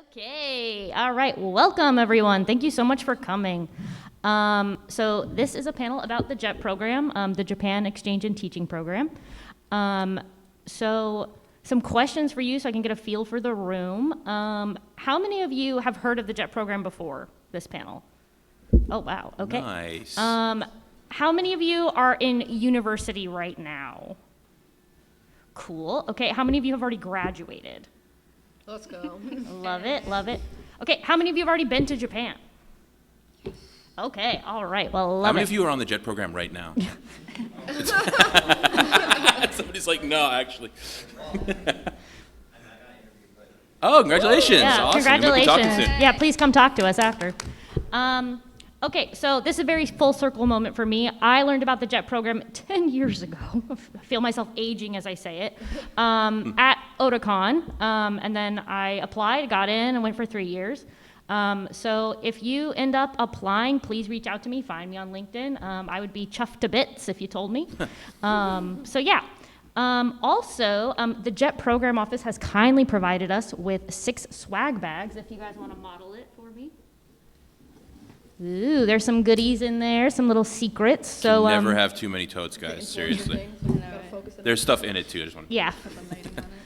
Okay, all right, welcome everyone. Thank you so much for coming. So this is a panel about the JET program, the Japan Exchange and Teaching Program. So some questions for you so I can get a feel for the room. How many of you have heard of the JET program before this panel? Oh, wow, okay. Nice. How many of you are in university right now? Cool, okay, how many of you have already graduated? Let's go. Love it, love it. Okay, how many of you have already been to Japan? Okay, all right, well, love it. How many of you are on the JET program right now? Somebody's like, no, actually. Oh, congratulations. Yeah, Awesome. congratulations. We'll be talking soon. Yeah, please come talk to us after. Okay, so this is a very full circle moment for me. I learned about the JET program 10 years ago. I feel myself aging as I say it, at Otakon. And then I applied, got in, and went for 3 years. So if you end up applying, please reach out to me, find me on LinkedIn. I would be chuffed to bits if you told me. So yeah. Also, the JET program office has kindly provided us with 6 swag bags, if you guys want to model it for me. Ooh, there's some goodies in there, some little secrets. So never have too many totes, guys. Seriously. There's stuff in it too. I just want to yeah.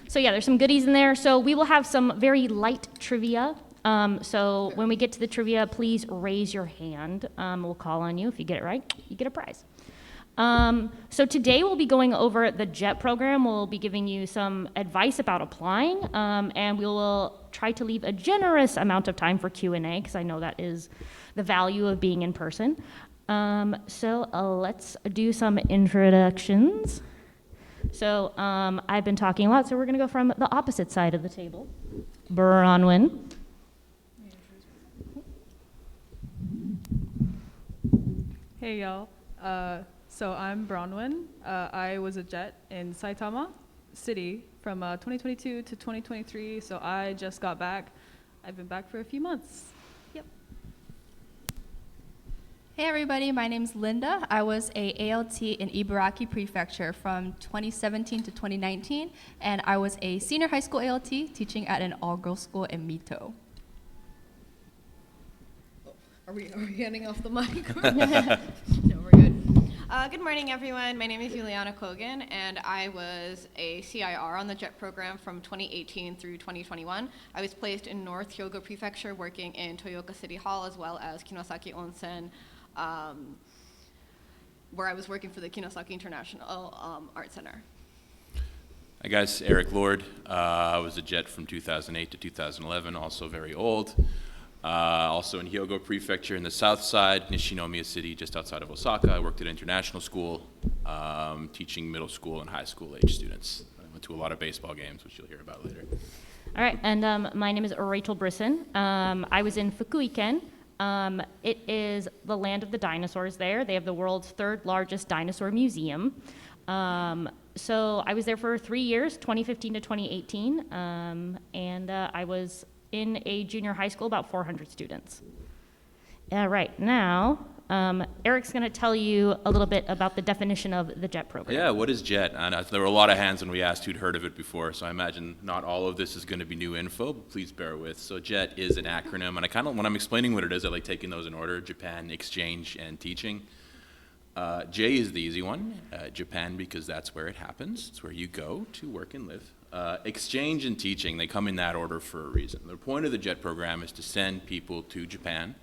So yeah, there's some goodies in there. So we will have some very light trivia. So when we get to the trivia, please raise your hand. We'll call on you. If you get it right, you get a prize. So today we'll be going over the JET program. We'll be giving you some advice about applying, and we will try to leave a generous amount of time for Q&A, because I know that is the value of being in person. So let's do some introductions. So I've been talking a lot, so we're going to go from the opposite side of the table. Bronwyn. Hey y'all. So I'm Bronwyn. I was a JET in Saitama City from 2022 to 2023, so I just got back. I've been back for a few months. Yep. Hey everybody, my name's Linda. I was a ALT in Ibaraki Prefecture from 2017 to 2019, and I was a senior high school ALT teaching at an all-girls school in Mito. Are we handing off the mic? No, we're good. Good morning, everyone. My name is Juliana Kogan, and I was a CIR on the JET program from 2018 through 2021. I was placed in North Hyogo Prefecture, working in Toyoka City Hall, as well as Kinosaki Onsen, where I was working for the Kinosaki International Art Center. Hi guys, Eric Lord. I was a JET from 2008 to 2011, also very old. Also in Hyogo Prefecture in the south side, Nishinomiya City, just outside of Osaka. I worked at international school, teaching middle school and high school age students. I went to a lot of baseball games, which you'll hear about later. All right, and my name is Rachel Brisson. I was in Fukuiken. It is the land of the dinosaurs there. They have the world's 3rd largest dinosaur museum. So I was there for 3 years, 2015 to 2018, and I was in a junior high school, about 400 students. All right, now Eric's going to tell you a little bit about the definition of the JET program. Yeah, what is JET? And there were a lot of hands when we asked who'd heard of it before, so I imagine not all of this is going to be new info, but please bear with. So JET is an acronym, and when I'm explaining what it is, I like taking those in order: Japan, Exchange, and Teaching. J is the easy one, Japan, because that's where it happens. It's where you go to work and live. Exchange and teaching, they come in that order for a reason. The point of the JET program is to send people to Japan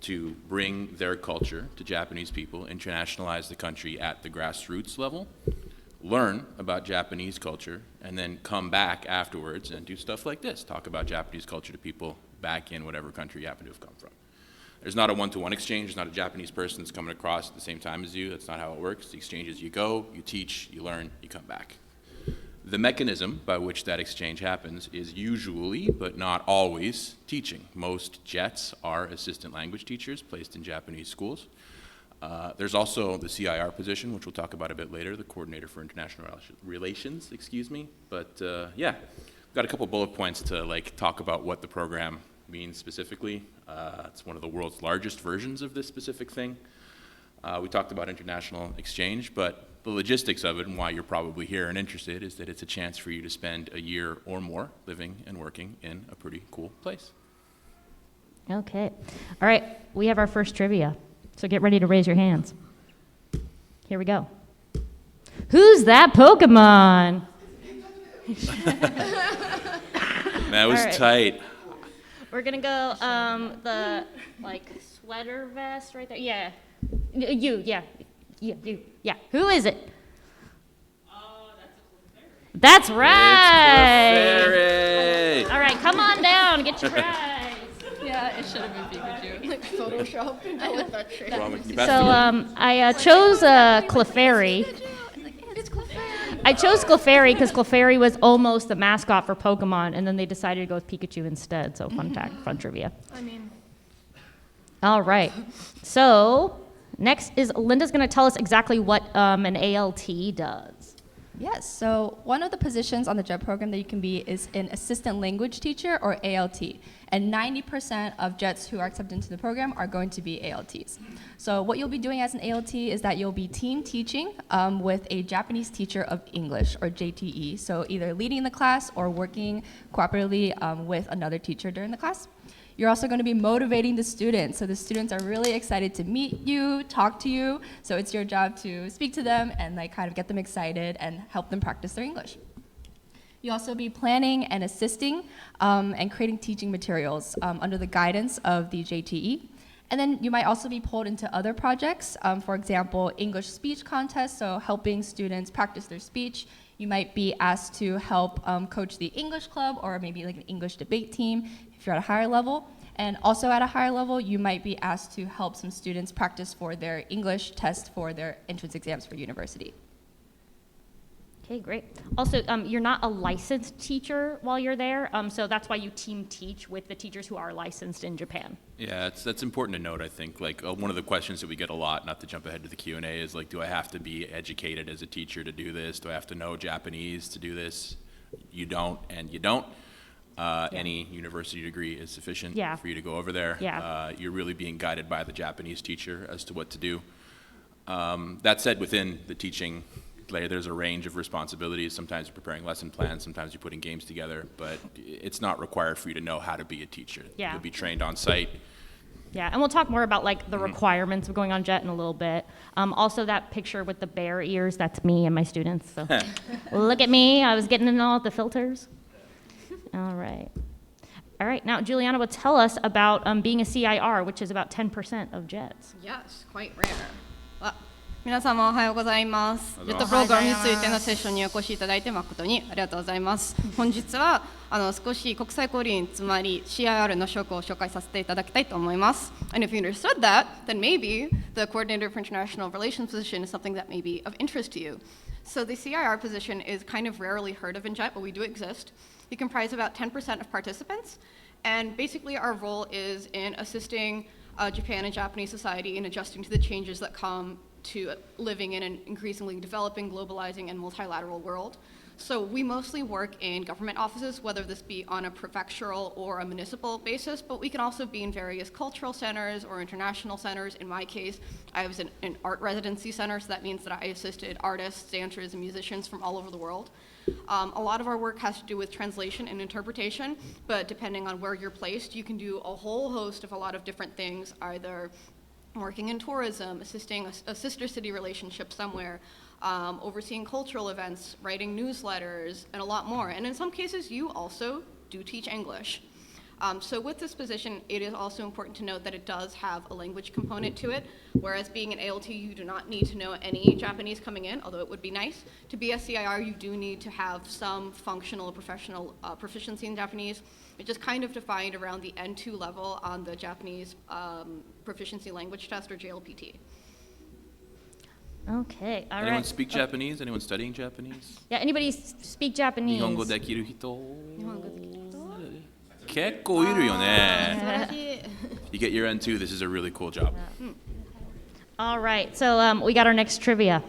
to bring their culture to Japanese people, internationalize the country at the grassroots level, learn about Japanese culture, and then come back afterwards and do stuff like this, talk about Japanese culture to people back in whatever country you happen to have come from. There's not a one-to-one exchange. There's not a Japanese person that's coming across at the same time as you. That's not how it works. The exchange is you go, you teach, you learn, you come back. The mechanism by which that exchange happens is usually, but not always, teaching. Most JETs are assistant language teachers placed in Japanese schools. There's also the CIR position, which we'll talk about a bit later, the Coordinator for International Relations, But yeah, we've got a couple bullet points to talk about what the program means specifically. It's one of the world's largest versions of this specific thing. We talked about international exchange, but the logistics of it and why you're probably here and interested is that it's a chance for you to spend a year or more living and working in a pretty cool place. Okay. All right, we have our first trivia. So get ready to raise your hands. Here we go. Who's that Pokemon? That was All right. tight. We're gonna go the sweater vest right there. Yeah. You. Who is it? That's right. It's All right, come on down, get your prize. Yeah, it should have been Pikachu. Like Photoshop, with that trick. So I chose Clefairy. It's Clefairy. I chose Clefairy because Clefairy was almost the mascot for Pokemon, and then they decided to go with Pikachu instead. So fun fact, fun trivia. I mean, All right. So next is Linda's going to tell us exactly what an ALT does. Yes, so one of the positions on the JET program that you can be is an assistant language teacher, or ALT. And 90% of JETs who are accepted into the program are going to be ALTs. So what you'll be doing as an ALT is that you'll be team teaching with a Japanese teacher of English, or JTE. So either leading the class or working cooperatively with another teacher during the class. You're also going to be motivating the students. So the students are really excited to meet you, talk to you. So it's your job to speak to them and kind of get them excited and help them practice their English. You'll also be planning and assisting and creating teaching materials under the guidance of the JTE. And then you might also be pulled into other projects. For example, English speech contests, so helping students practice their speech. You might be asked to help coach the English club, or maybe an English debate team if you're at a higher level. And also at a higher level, you might be asked to help some students practice for their English test for their entrance exams for university. Okay, great. Also, you're not a licensed teacher while you're there, so that's why you team teach with the teachers who are licensed in Japan. Yeah, that's important to note, I think. One of the questions that we get a lot, not to jump ahead to the Q&A, is do I have to be educated as a teacher to do this? Do I have to know Japanese to do this? You don't, and you don't. Any university degree is sufficient for you to go over there. Yeah. You're really being guided by the Japanese teacher as to what to do. That said, within the teaching, there's a range of responsibilities. Sometimes you're preparing lesson plans, sometimes you're putting games together, but it's not required for you to know how to be a teacher. Yeah. You'll be trained on site. Yeah, and we'll talk more about the requirements of going on JET in a little bit. Also, that picture with the bear ears, that's me and my students. So look at me, I was getting in all the filters. All right. Now Juliana will tell us about being a CIR, which is about 10% of JETs. Yes, quite rare. 皆様おはようございます。ジェットプログラムについてのセッションにお越しいただいて誠にありがとうございます。本日は少し国際交流員、つまり CIR の職を紹介させていただきたいと思います。And if you understood that, then maybe the Coordinator for International Relations position is something that may be of interest to you. So the CIR position is kind of rarely heard of in JET, but we do exist. We comprise about 10% of participants, and basically our role is in assisting Japan and Japanese society in adjusting to the changes that come to living in an increasingly developing, globalizing, and multilateral world. So we mostly work in government offices, whether this be on a prefectural or a municipal basis, but we can also be in various cultural centers or international centers. In my case, I was in an art residency center, so that means that I assisted artists, dancers, and musicians from all over the world. A lot of our work has to do with translation and interpretation, but depending on where you're placed, you can do a whole host of a lot of different things, either working in tourism, assisting a sister city relationship somewhere, overseeing cultural events, writing newsletters, and a lot more. And in some cases, you also do teach English. So with this position, it is also important to note that it does have a language component to it, whereas being an ALT, you do not need to know any Japanese coming in, although it would be nice. To be a CIR, you do need to have some functional or professional proficiency in Japanese, which is kind of defined around the N2 level on the Japanese proficiency language test, or JLPT. Okay, all right. Anyone speak Japanese? Anyone studying Japanese? Yeah, anybody speak Japanese? 日本語できる人結構いるよね。You get your N2, this is a really cool job. All right, so we got our next trivia.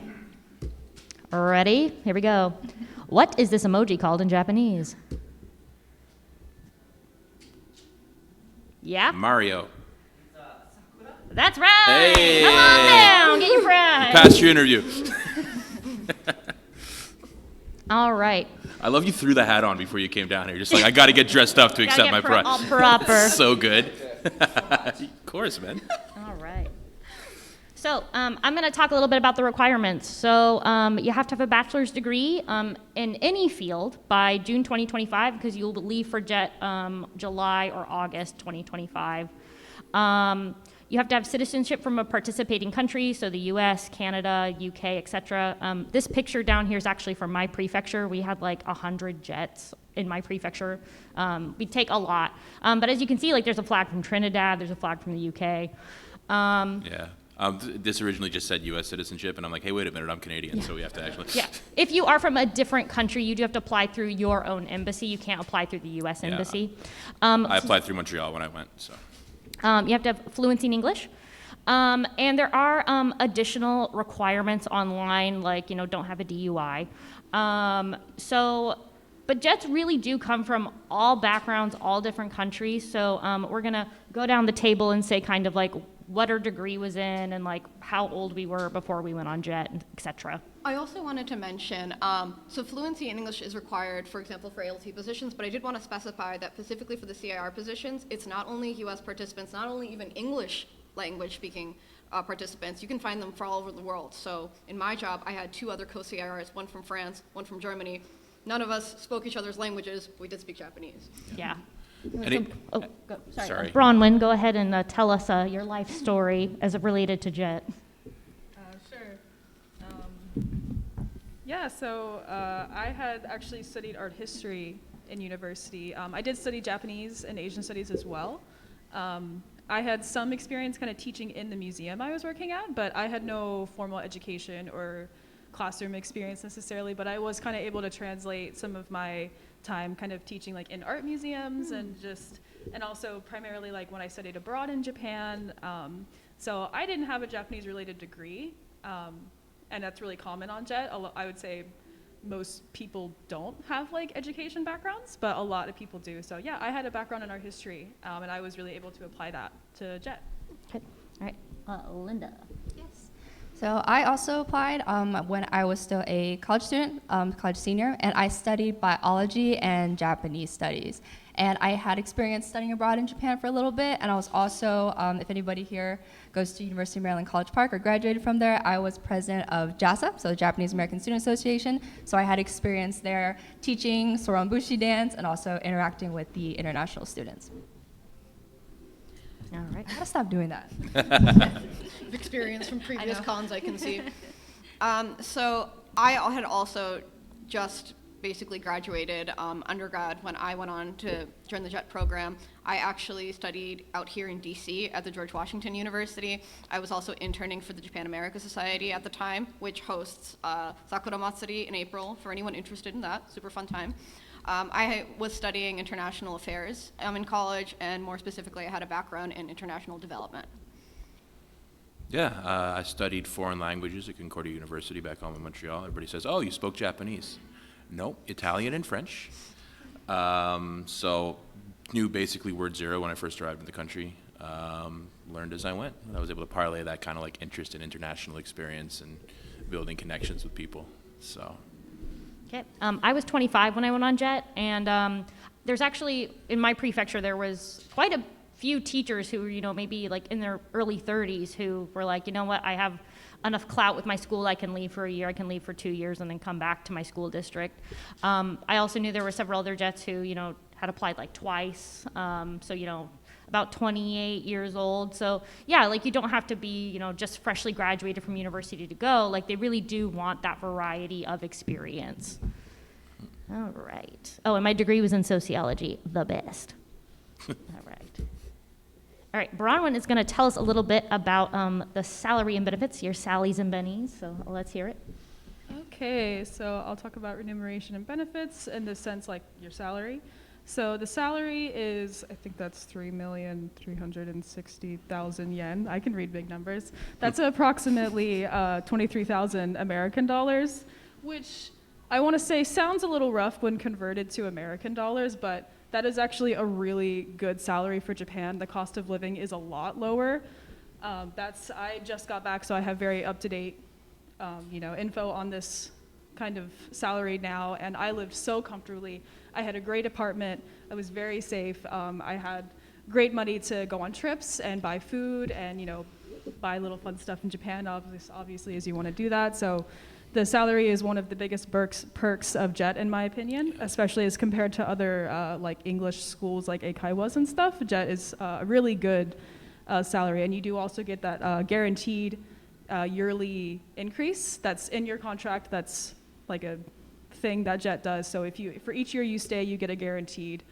Ready? Here we go. What is this emoji called in Japanese? Yeah? Mario. That's right. Hey. Come on down, get your prize. Passed your interview. All right. I love you threw the hat on before you came down here. Just like, I got to get dressed up to accept my prize. All proper. So good. Of course, man. All right. So I'm going to talk a little bit about the requirements. So you have to have a bachelor's degree in any field by June 2025 because you'll leave for JET July or August 2025. You have to have citizenship from a participating country, so the US, Canada, UK, etc. This picture down here is actually from my prefecture. We had like 100 jets in my prefecture. We take a lot. But as you can see, like there's a flag from Trinidad, there's a flag from the UK. Yeah. This originally just said U.S. citizenship, and I'm like, hey, wait a minute, I'm Canadian, so we have to actually. Yeah. If you are from a different country, you do have to apply through your own embassy. You can't apply through the U.S. embassy. I applied through Montreal when I went, so. You have to have fluency in English. And there are additional requirements online, like, don't have a DUI. But jets really do come from all backgrounds, all different countries. So we're going to go down the table and say kind of like what our degree was in and like how old we were before we went on jet, et cetera. I also wanted to mention, so fluency in English is required, for example, for ALT positions, but I did want to specify that specifically for the CIR positions, it's not only US participants, not only even English language speaking participants, you can find them all over the world. So in my job, I had 2 other co-CIRs, one from France, one from Germany. None of us spoke each other's languages, but we did speak Japanese. Yeah. Sorry. Bronwyn, go ahead and tell us your life story as it related to jet. Sure. Yeah, so I had actually studied art history in university. I did study Japanese and Asian studies as well. I had some experience kind of teaching in the museum I was working at, but I had no formal education or classroom experience necessarily, but I was kind of able to translate some of my time kind of teaching like in art museums and also primarily like when I studied abroad in Japan. So I didn't have a Japanese related degree, and that's really common on JET. I would say most people don't have like education backgrounds, but a lot of people do. So yeah, I had a background in art history, and I was really able to apply that to JET. Okay. All right. Linda. Yes. So I also applied when I was still a college student, college senior, and I studied biology and Japanese studies. And I had experience studying abroad in Japan for a little bit, and I was also, if anybody here goes to University of Maryland College Park or graduated from there, I was president of JASA, so the Japanese American Student Association. So I had experience there teaching Soranbushi dance and also interacting with the international students. All right. I gotta stop doing that. Experience from previous know. cons, I can see. So I had also just basically graduated undergrad when I went on to join the JET program. I actually studied out here in DC at the George Washington University. I was also interning for the Japan America Society at the time, which hosts Sakura Matsuri in April for anyone interested in that. Super fun time. I was studying international affairs in college, and more specifically, I had a background in international development. Yeah, I studied foreign languages at Concordia University back home in Montreal. Everybody says, oh, you spoke Japanese. No, Italian and French. So knew basically word zero when I first arrived in the country. Learned as I went. I was able to parlay that kind of like interest in international experience and building connections with people. So. Okay. I was 25 when I went on JET, and there's actually, in my prefecture, there was quite a few teachers who were, maybe like in their early 30s who were like, you know what, I have enough clout with my school, I can leave for a year, I can leave for 2 years, and then come back to my school district. I also knew there were several other JETs who, had applied like twice, so, about 28 years old. So yeah, like you don't have to be, just freshly graduated from university to go. Like they really do want that variety of experience. All right. Oh, and my degree was in sociology, the best. All right. All right, Bronwyn is going to tell us a little bit about the salary and benefits, your Sallies and Bennies, so let's hear it. Okay, so I'll talk about remuneration and benefits in the sense like your salary. So the salary is, I think that's 3,360,000 yen. I can read big numbers. That's approximately 23,000 American dollars, which I want to say sounds a little rough when converted to American dollars, but that is actually a really good salary for Japan. The cost of living is a lot lower. I just got back, so I have very up-to-date, info on this kind of salary now, and I lived so comfortably. I had a great apartment. I was very safe. I had great money to go on trips and buy food and, buy little fun stuff in Japan, obviously, as you want to do that. So the salary is one of the biggest perks of JET, in my opinion, especially as compared to other like English schools like Eikaiwas and stuff. JET is a really good salary, and you do also get that guaranteed yearly increase that's in your contract. That's like a thing that JET does. So for each year you stay, you get a guaranteed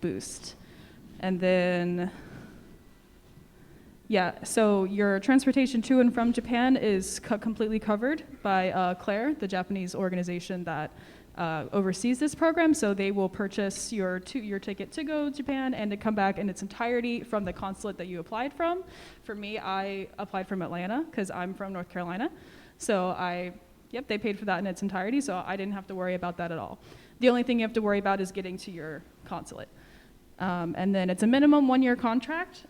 boost. And then, so your transportation to and from Japan is completely covered by Claire, the Japanese organization that oversees this program. So they will purchase your ticket to go to Japan and to come back in its entirety from the consulate that you applied from. For me, I applied from Atlanta because I'm from North Carolina. So they paid for that in its entirety, so I didn't have to worry about that at all. The only thing you have to worry about is getting to your consulate. And then it's a minimum 1-year contract.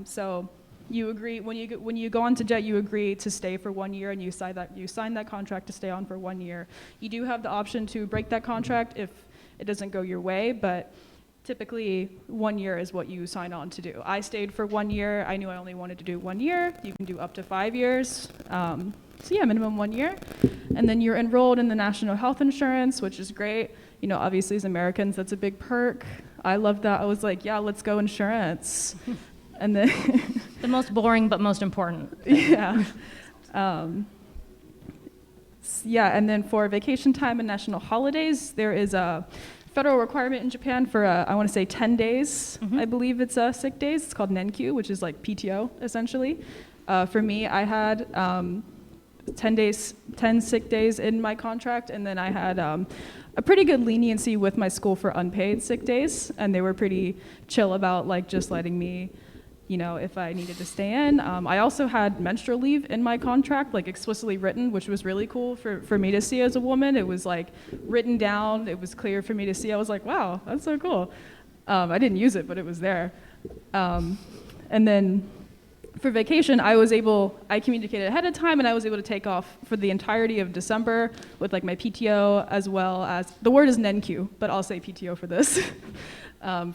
So you agree, when you go on to JET, you agree to stay for 1 year, and you sign that contract to stay on for 1 year. You do have the option to break that contract if it doesn't go your way, but typically 1 year is what you sign on to do. I stayed for 1 year. I knew I only wanted to do 1 year. You can do up to 5 years. Minimum 1 year. And then you're enrolled in the national health insurance, which is great. Obviously as Americans, that's a big perk. I love that. I was like, yeah, let's go insurance. And then The most boring but most important. yeah. And then for vacation time and national holidays, there is a federal requirement in Japan for, I want to say 10 days, I believe it's sick days. It's called Nenkyu, which is like PTO, essentially. For me, I had 10 sick days in my contract, and then I had a pretty good leniency with my school for unpaid sick days, and they were pretty chill about like just letting me, if I needed to stay in. I also had menstrual leave in my contract, like explicitly written, which was really cool for me to see as a woman. It was like written down. It was clear for me to see. I was like, wow, that's so cool. I didn't use it, but it was there. And then for vacation, I communicated ahead of time, and I was able to take off for the entirety of December with like my PTO, as well as, the word is Nenkyu, but I'll say PTO for this.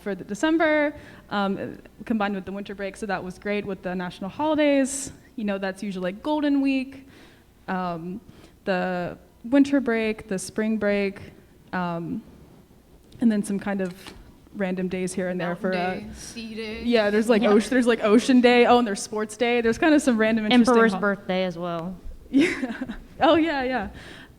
For the December, combined with the winter break, so that was great with the national holidays. That's usually like Golden Week, the winter break, the spring break, and then some kind of random days here and there Mountain Day, Sea Day. Yeah, there's like Ocean Day. Oh, and there's Sports Day. There's kind of some random interesting Emperor's birthday as well. Yeah. Oh yeah.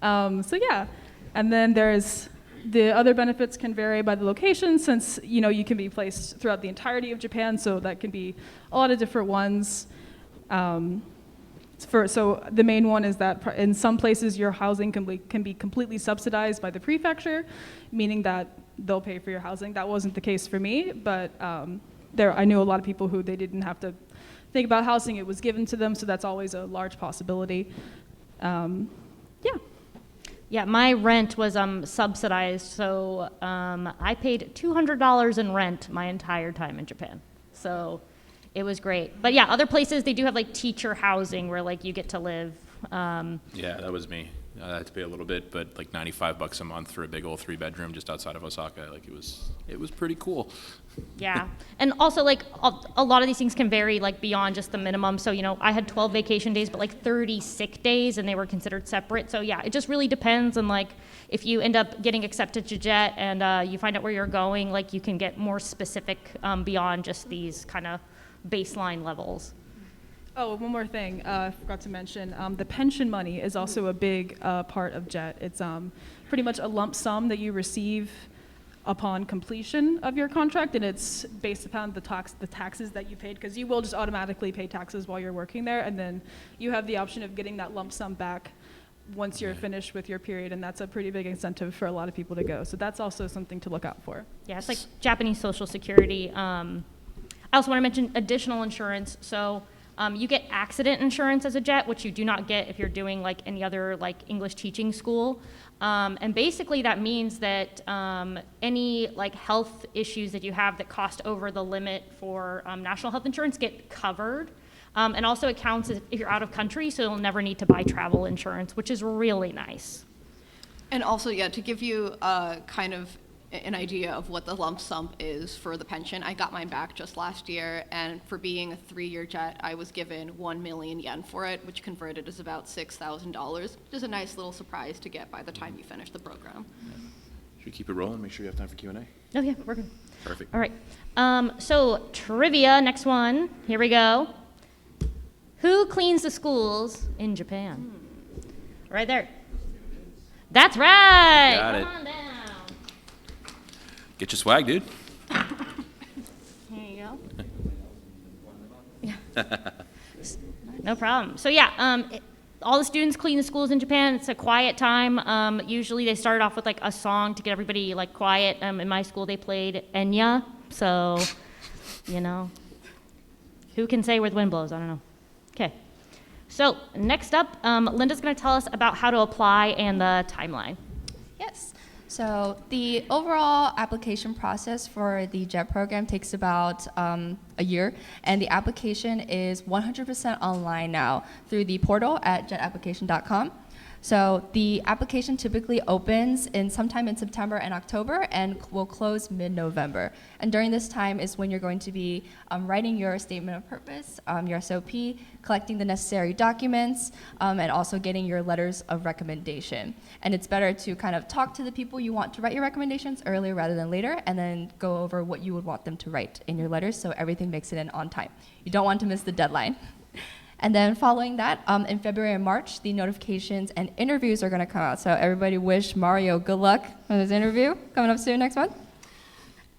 And then there's the other benefits can vary by the location, since you can be placed throughout the entirety of Japan, so that can be a lot of different ones. So the main one is that in some places your housing can be completely subsidized by the prefecture, meaning that they'll pay for your housing. That wasn't the case for me, but I knew a lot of people who they didn't have to think about housing. It was given to them, so that's always a large possibility. Yeah, my rent was subsidized, so I paid $200 in rent my entire time in Japan. So it was great. But yeah, other places, they do have like teacher housing where like you get to live. Yeah, that was me. I had to pay a little bit, but like $95 a month for a big old 3-bedroom just outside of Osaka. Like it was pretty cool. Yeah, and also like a lot of these things can vary like beyond just the minimum. So I had 12 vacation days, but like 30 sick days, and they were considered separate. So yeah, it just really depends on like if you end up getting accepted to JET and you find out where you're going, like you can get more specific beyond just these kind of baseline levels. Oh, one more thing I forgot to mention. The pension money is also a big part of JET. It's pretty much a lump sum that you receive upon completion of your contract, and it's based upon the taxes that you paid, because you will just automatically pay taxes while you're working there, and then you have the option of getting that lump sum back once you're finished with your period, and that's a pretty big incentive for a lot of people to go. So that's also something to look out for. Yeah, it's like Japanese Social Security. I also want to mention additional insurance. So You get accident insurance as a jet, which you do not get if you're doing like any other like English teaching school. And basically that means that any like health issues that you have that cost over the limit for national health insurance get covered. And also it counts if you're out of country, so you'll never need to buy travel insurance, which is really nice. And also, yeah, to give you kind of an idea of what the lump sum is for the pension, I got mine back just last year, and for being a 3-year jet, I was given 1 million yen for it, which converted is about $6,000, which is a nice little surprise to get by the time you finish the program. Should we keep it rolling? Make sure you have time for Q&A. Oh yeah, we're good. Perfect. All right. So trivia, next one. Here we go. Who cleans the schools in Japan? Right there. That's right. Got it. Come on down. Get your swag, dude. Here you go. No problem. So yeah, all the students clean the schools in Japan. It's a quiet time. Usually they start off with like a song to get everybody like quiet. In my school they played Enya, so you know, who can say where the wind blows? I don't know. Okay. So next up, Linda's going to tell us about how to apply and the timeline. Yes. So the overall application process for the JET program takes about a year, and the application is 100% online now through the portal at jetapplication.com. So the application typically opens sometime in September and October and will close mid-November. And during this time is when you're going to be writing your statement of purpose, your SOP, collecting the necessary documents, and also getting your letters of recommendation. And it's better to kind of talk to the people you want to write your recommendations earlier rather than later, and then go over what you would want them to write in your letters so everything makes it in on time. You don't want to miss the deadline. And then following that, in February and March, the notifications and interviews are going to come out. So everybody wish Mario good luck on his interview coming up soon next month.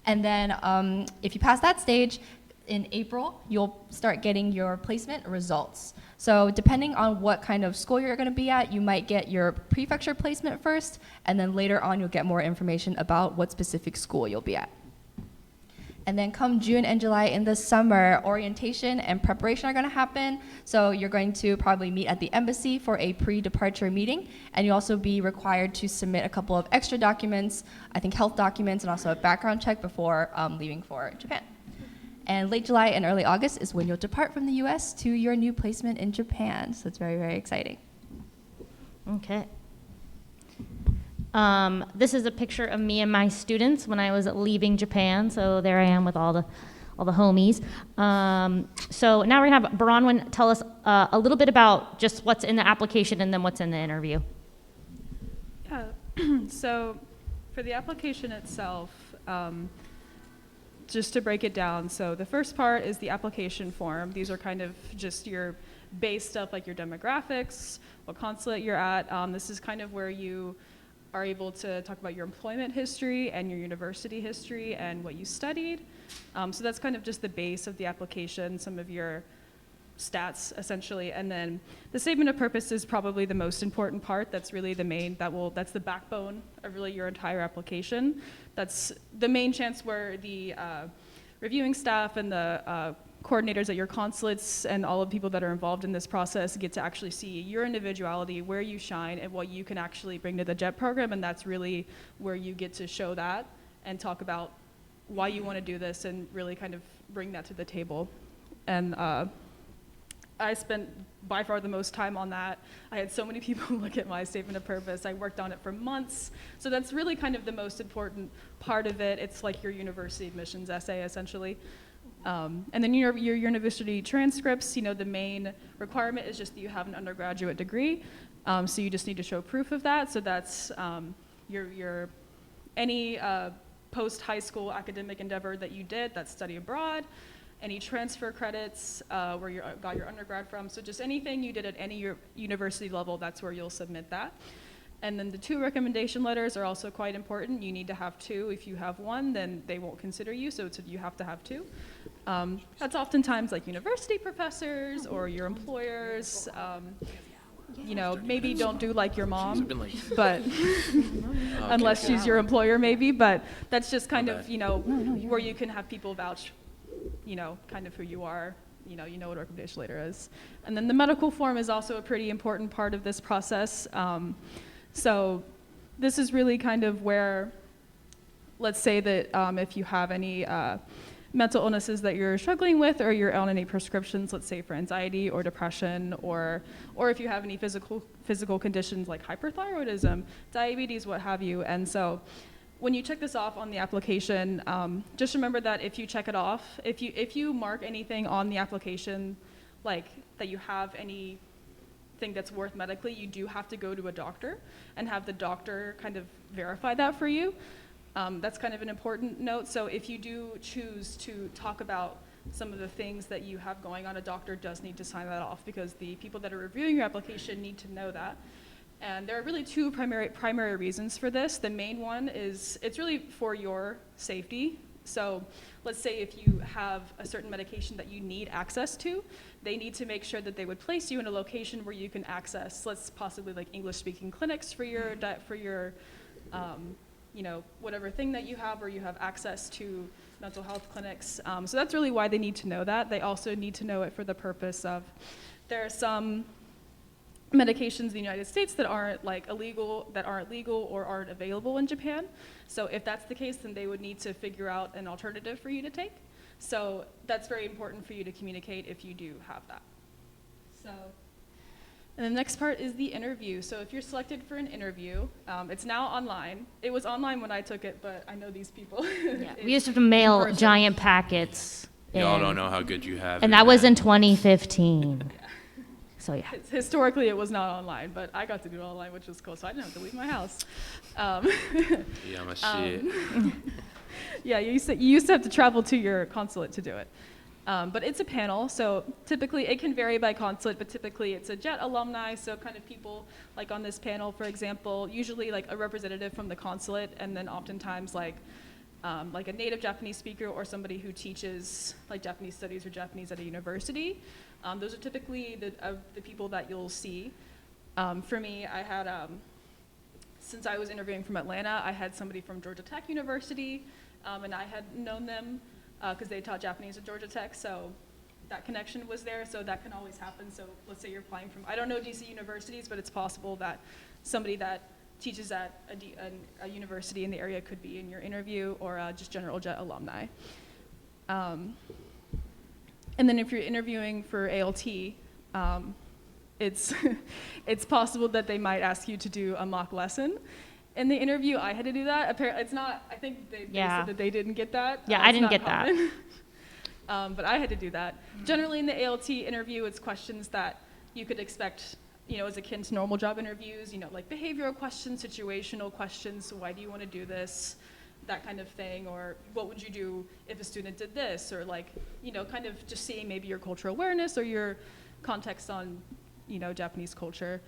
And then if you pass that stage, in April, you'll start getting your placement results. So depending on what kind of school you're going to be at, you might get your prefecture placement first, and then later on you'll get more information about what specific school you'll be at. And then come June and July in the summer, orientation and preparation are going to happen. So you're going to probably meet at the embassy for a pre-departure meeting. And you'll also be required to submit a couple of extra documents, I think health documents and also a background check before leaving for Japan. And late July and early August is when you'll depart from the US to your new placement in Japan. So it's very, very exciting. Okay. This is a picture of me and my students when I was leaving Japan. So there I am with all the homies. So now we're gonna have Bronwyn tell us a little bit about just what's in the application and then what's in the interview. Yeah. So for the application itself, just to break it down, so the first part is the application form. These are kind of just your base stuff like your demographics, what consulate you're at. This is kind of where you are able to talk about your employment history and your university history and what you studied. So that's kind of just the base of the application, some of your stats essentially. And then the statement of purpose is probably the most important part. That's really the main, that's the backbone of really your entire application. That's the main chance where the reviewing staff and the coordinators at your consulates and all of the people that are involved in this process get to actually see your individuality, where you shine, and what you can actually bring to the JET program. And that's really where you get to show that and talk about why you want to do this and really kind of bring that to the table. And I spent by far the most time on that. I had so many people look at my statement of purpose. I worked on it for months. So that's really kind of the most important part of it. It's like your university admissions essay, essentially. And then your university transcripts, the main requirement is just that you have an undergraduate degree. So you just need to show proof of that. So that's your any post-high school academic endeavor that you did, that's study abroad, any transfer credits where you got your undergrad from. So just anything you did at any university level, that's where you'll submit that. And then the 2 recommendation letters are also quite important. You need to have 2. If you have 1, then they won't consider you, so you have to have 2. That's oftentimes like university professors or your employers. Maybe don't do like your mom, but unless she's your employer maybe, but that's just kind of, where you can have people vouch, kind of who you are you know what recommendation letter is. And then the medical form is also a pretty important part of this process. So this is really kind of where, let's say that if you have any mental illnesses that you're struggling with, or you're on any prescriptions, let's say for anxiety or depression, or if you have any physical conditions like hyperthyroidism, diabetes, what have you. And so when you check this off on the application, just remember that if you check it off, if you mark anything on the application, like that you have anything that's worth medically, you do have to go to a doctor and have the doctor kind of verify that for you. That's kind of an important note. So if you do choose to talk about some of the things that you have going on, a doctor does need to sign that off, because the people that are reviewing your application need to know that. And there are really two primary reasons for this. The main one is it's really for your safety. So let's say if you have a certain medication that you need access to, they need to make sure that they would place you in a location where you can access, let's possibly like English-speaking clinics for your whatever thing that you have, or you have access to mental health clinics. So that's really why they need to know that. They also need to know it for the purpose of, there are some medications in the United States that aren't legal or aren't available in Japan. So if that's the case, then they would need to figure out an alternative for you to take. So that's very important for you to communicate if you do have that. So, and the next part is the interview. So if you're selected for an interview, it's now online. It was online when I took it, but I know these people. Yeah, we used to have to mail giant packets. Y'all don't know how good you have it. And that was man. in 2015. So yeah. Historically, it was not online, but I got to do it online, which was cool, so I didn't have to leave my house. Yeah, my shit. Yeah, you used to have to travel to your consulate to do it. But it's a panel, so typically it can vary by consulate, but typically it's a JET alumni, so kind of people like on this panel, for example, usually like a representative from the consulate, and then oftentimes like a native Japanese speaker or somebody who teaches like Japanese studies or Japanese at a university. Those are typically the people that you'll see. For me, I had, since I was interviewing from Atlanta, I had somebody from Georgia Tech University, and I had known them because they taught Japanese at Georgia Tech, so that connection was there, so that can always happen. So let's say you're applying from, I don't know DC universities, but it's possible that somebody that teaches at a university in the area could be in your interview, or just general JET alumni. And then if you're interviewing for ALT, it's it's possible that they might ask you to do a mock lesson. In the interview, I had to do that. Apparently, it's not. I think they said that they didn't get that. Yeah, I it's didn't not get common. But I had to do that. Generally, in the ALT interview, it's questions that you could expect, as akin to normal job interviews. Like behavioral questions, situational questions. So why do you want to do this? That kind of thing, or what would you do if a student did this, or kind of just seeing maybe your cultural awareness or your context on, Japanese culture.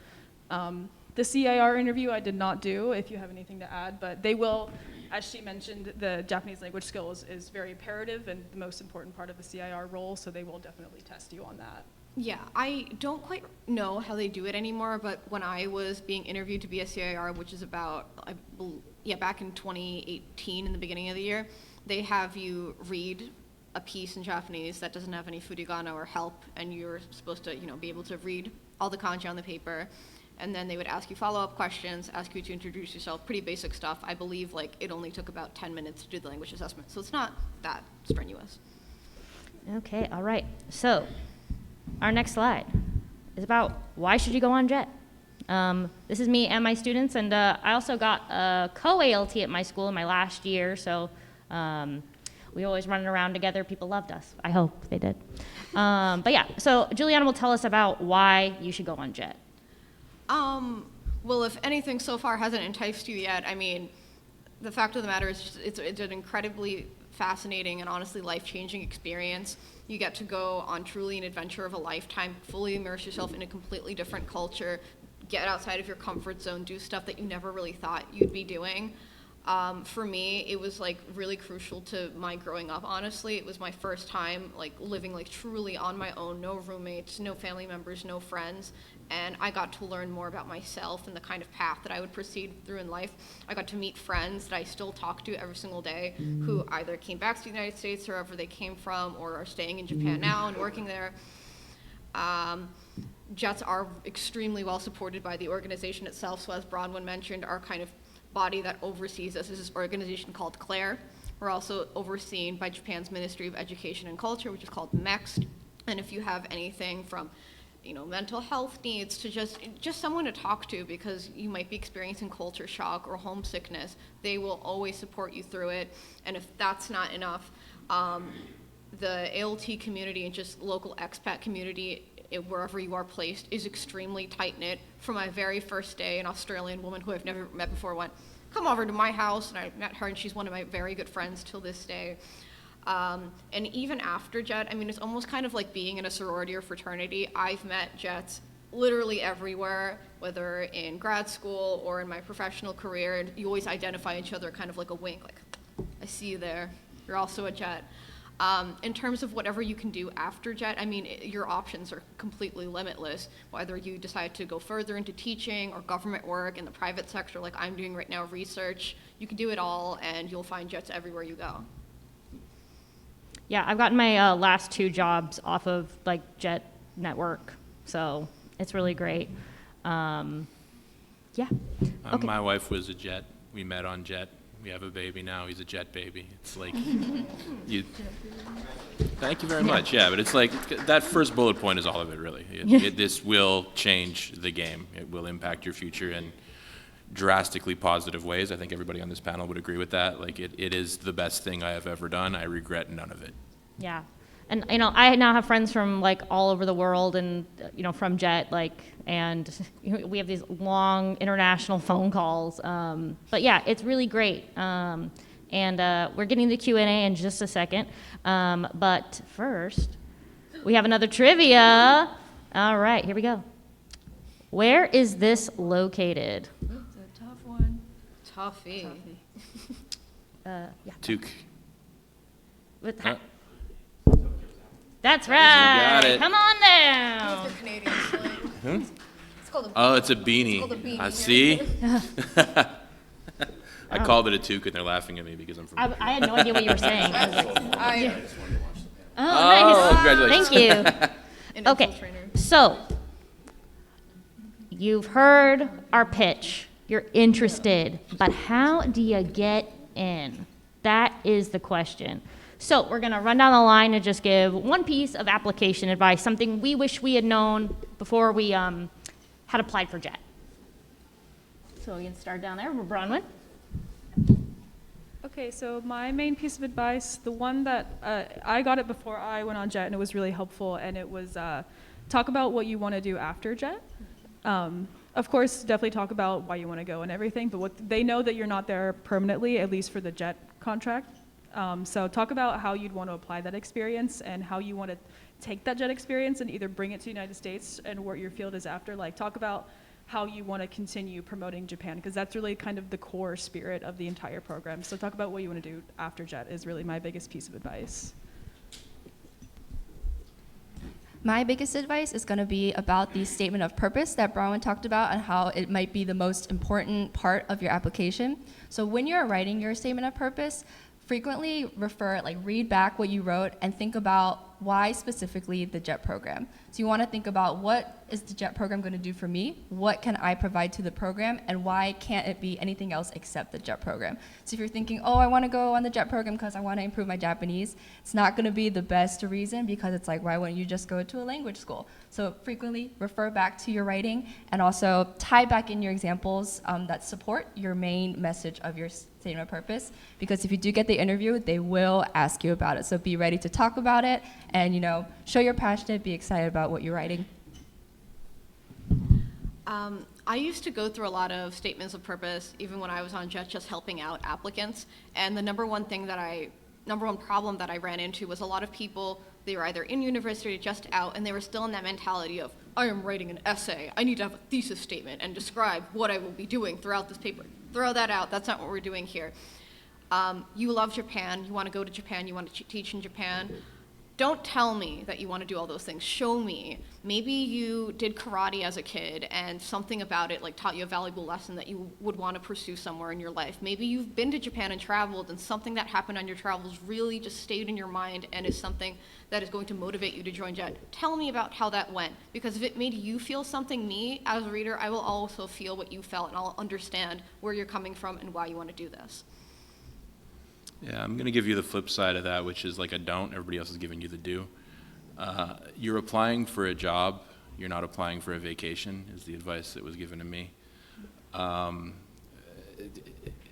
The CIR interview I did not do, if you have anything to add, but they will, as she mentioned, the Japanese language skills is very imperative and the most important part of the CIR role, so they will definitely test you on that. Yeah, I don't quite know how they do it anymore, but when I was being interviewed to be a CIR, which is about, back in 2018 in the beginning of the year, they have you read a piece in Japanese that doesn't have any furigana or help, and you're supposed to, be able to read all the kanji on the paper, and then they would ask you follow-up questions, ask you to introduce yourself, pretty basic stuff. I believe it only took about 10 minutes to do the language assessment, so it's not that strenuous. Okay, all right. So our next slide is about why should you go on JET? This is me and my students, and I also got a co-ALT at my school in my last year, so we always running around together. People loved us. I hope they did. But yeah, so Juliana will tell us about why you should go on JET. Well, if anything so far hasn't enticed you yet, the fact of the matter is it's an incredibly fascinating and honestly life-changing experience. You get to go on truly an adventure of a lifetime, fully immerse yourself in a completely different culture, get outside of your comfort zone, do stuff that you never really thought you'd be doing. For me, it was like really crucial to my growing up. Honestly, it was my first time like living like truly on my own, no roommates, no family members, no friends, and I got to learn more about myself and the kind of path that I would proceed through in life. I got to meet friends that I still talk to every single day, who either came back to the United States or wherever they came from, or are staying in Japan now and working there. Jets are extremely well supported by the organization itself. So as Bronwyn mentioned, our kind of body that oversees us is this organization called CLARE. We're also overseen by Japan's Ministry of Education and Culture, which is called MEXT. And if you have anything from, mental health needs to just someone to talk to because you might be experiencing culture shock or homesickness, they will always support you through it. And if that's not enough, the ALT community and just local expat community, wherever you are placed, is extremely tight-knit. From my very first day, an Australian woman who I've never met before went, come over to my house, and I met her, and she's one of my very good friends till this day. And even after Jet, it's almost kind of like being in a sorority or fraternity. I've met Jets literally everywhere, whether in grad school or in my professional career, and you always identify each other kind of like a wink, like, I see you there, you're also a Jet. In terms of whatever you can do after Jet, your options are completely limitless. Whether you decide to go further into teaching or government work in the private sector like I'm doing right now, research, you can do it all and you'll find Jets everywhere you go. Yeah, I've gotten my last 2 jobs off of like Jet Network, so it's really great. Yeah. Okay. My wife was a Jet. We met on Jet. We have a baby now. He's a Jet baby. It's like, thank you very much. Yeah, but it's like that first bullet point is all of it, really. This will change the game. It will impact your future in drastically positive ways. I think everybody on this panel would agree with that. Like, it is the best thing I have ever done. I regret none of it. Yeah. And, I now have friends from, like, all over the world and, from Jet, like, and we have these long international phone calls. But, yeah, it's really great. And we're getting the Q&A in just a second. But first, we have another trivia. All right, here we go. Where is this located? It's a tough one. Toughy. Yeah. Took. With Huh? That's got right. it. Come on down. They're Canadian slang. It's called a Oh, it's a beanie. called a beanie, I yeah. see. I called it a toque, and they're laughing at me because I'm from. I had no idea what you were saying. I was like, Oh, nice. congratulations. Thank you. an Okay, infiltrator. so you've heard our pitch. You're interested, but how do you get in? That is the question. So we're going to run down the line and just give one piece of application advice, something we wish we had known before we had applied for Jet. So we can start down there. Bronwyn. Okay, so my main piece of advice, the one that I got it before I went on Jet, and it was really helpful, and it was talk about what you want to do after Jet. Of course, definitely talk about why you want to go and everything, but they know that you're not there permanently, at least for the Jet contract. So talk about how you'd want to apply that experience and how you want to take that Jet experience and either bring it to the United States and what your field is after. Like, talk about how you want to continue promoting Japan, because that's really kind of the core spirit of the entire program. So talk about what you want to do after Jet is really my biggest piece of advice. My biggest advice is going to be about the statement of purpose that Bronwyn talked about and how it might be the most important part of your application. So when you're writing your statement of purpose, frequently read back what you wrote and think about why specifically the JET program. So you want to think about, what is the JET program going to do for me? What can I provide to the program? And why can't it be anything else except the JET program? So if you're thinking, oh, I want to go on the JET program because I want to improve my Japanese, it's not going to be the best reason, because it's like, why wouldn't you just go to a language school? So frequently refer back to your writing and also tie back in your examples that support your main message of your statement of purpose, because if you do get the interview, they will ask you about it. So be ready to talk about it and, show you're passionate, be excited about what you're writing. I used to go through a lot of statements of purpose, even when I was on JET, just helping out applicants. And the number one thing that I number one problem that I ran into was a lot of people, they were either in university or just out, and they were still in that mentality of, I am writing an essay, I need to have a thesis statement and describe what I will be doing throughout this paper. Throw that out, that's not what we're doing here. You love Japan, you want to go to Japan, you want to teach in Japan. Don't tell me that you want to do all those things. Show me. Maybe you did karate as a kid and something about it like taught you a valuable lesson that you would want to pursue somewhere in your life. Maybe you've been to Japan and traveled and something that happened on your travels really just stayed in your mind and is something that is going to motivate you to join JET. Tell me about how that went, because if it made you feel something, me as a reader, I will also feel what you felt and I'll understand where you're coming from and why you want to do this. Yeah, I'm going to give you the flip side of that, which is like a don't. Everybody else is giving you the do. You're applying for a job. You're not applying for a vacation, is the advice that was given to me.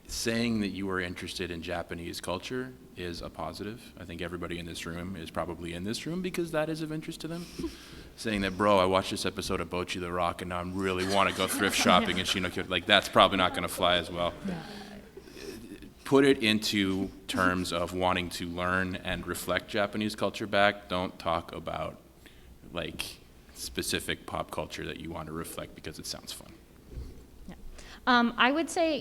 Saying that you are interested in Japanese culture is a positive. I think everybody in this room is probably in this room because that is of interest to them. Saying that, bro, I watched this episode of Bocchi the Rock and now I really want to go thrift shopping in Shinokyo, like that's probably not going to fly as well. Yeah. Put it into terms of wanting to learn and reflect Japanese culture back. Don't talk about like specific pop culture that you want to reflect because it sounds fun. Yeah. I would say,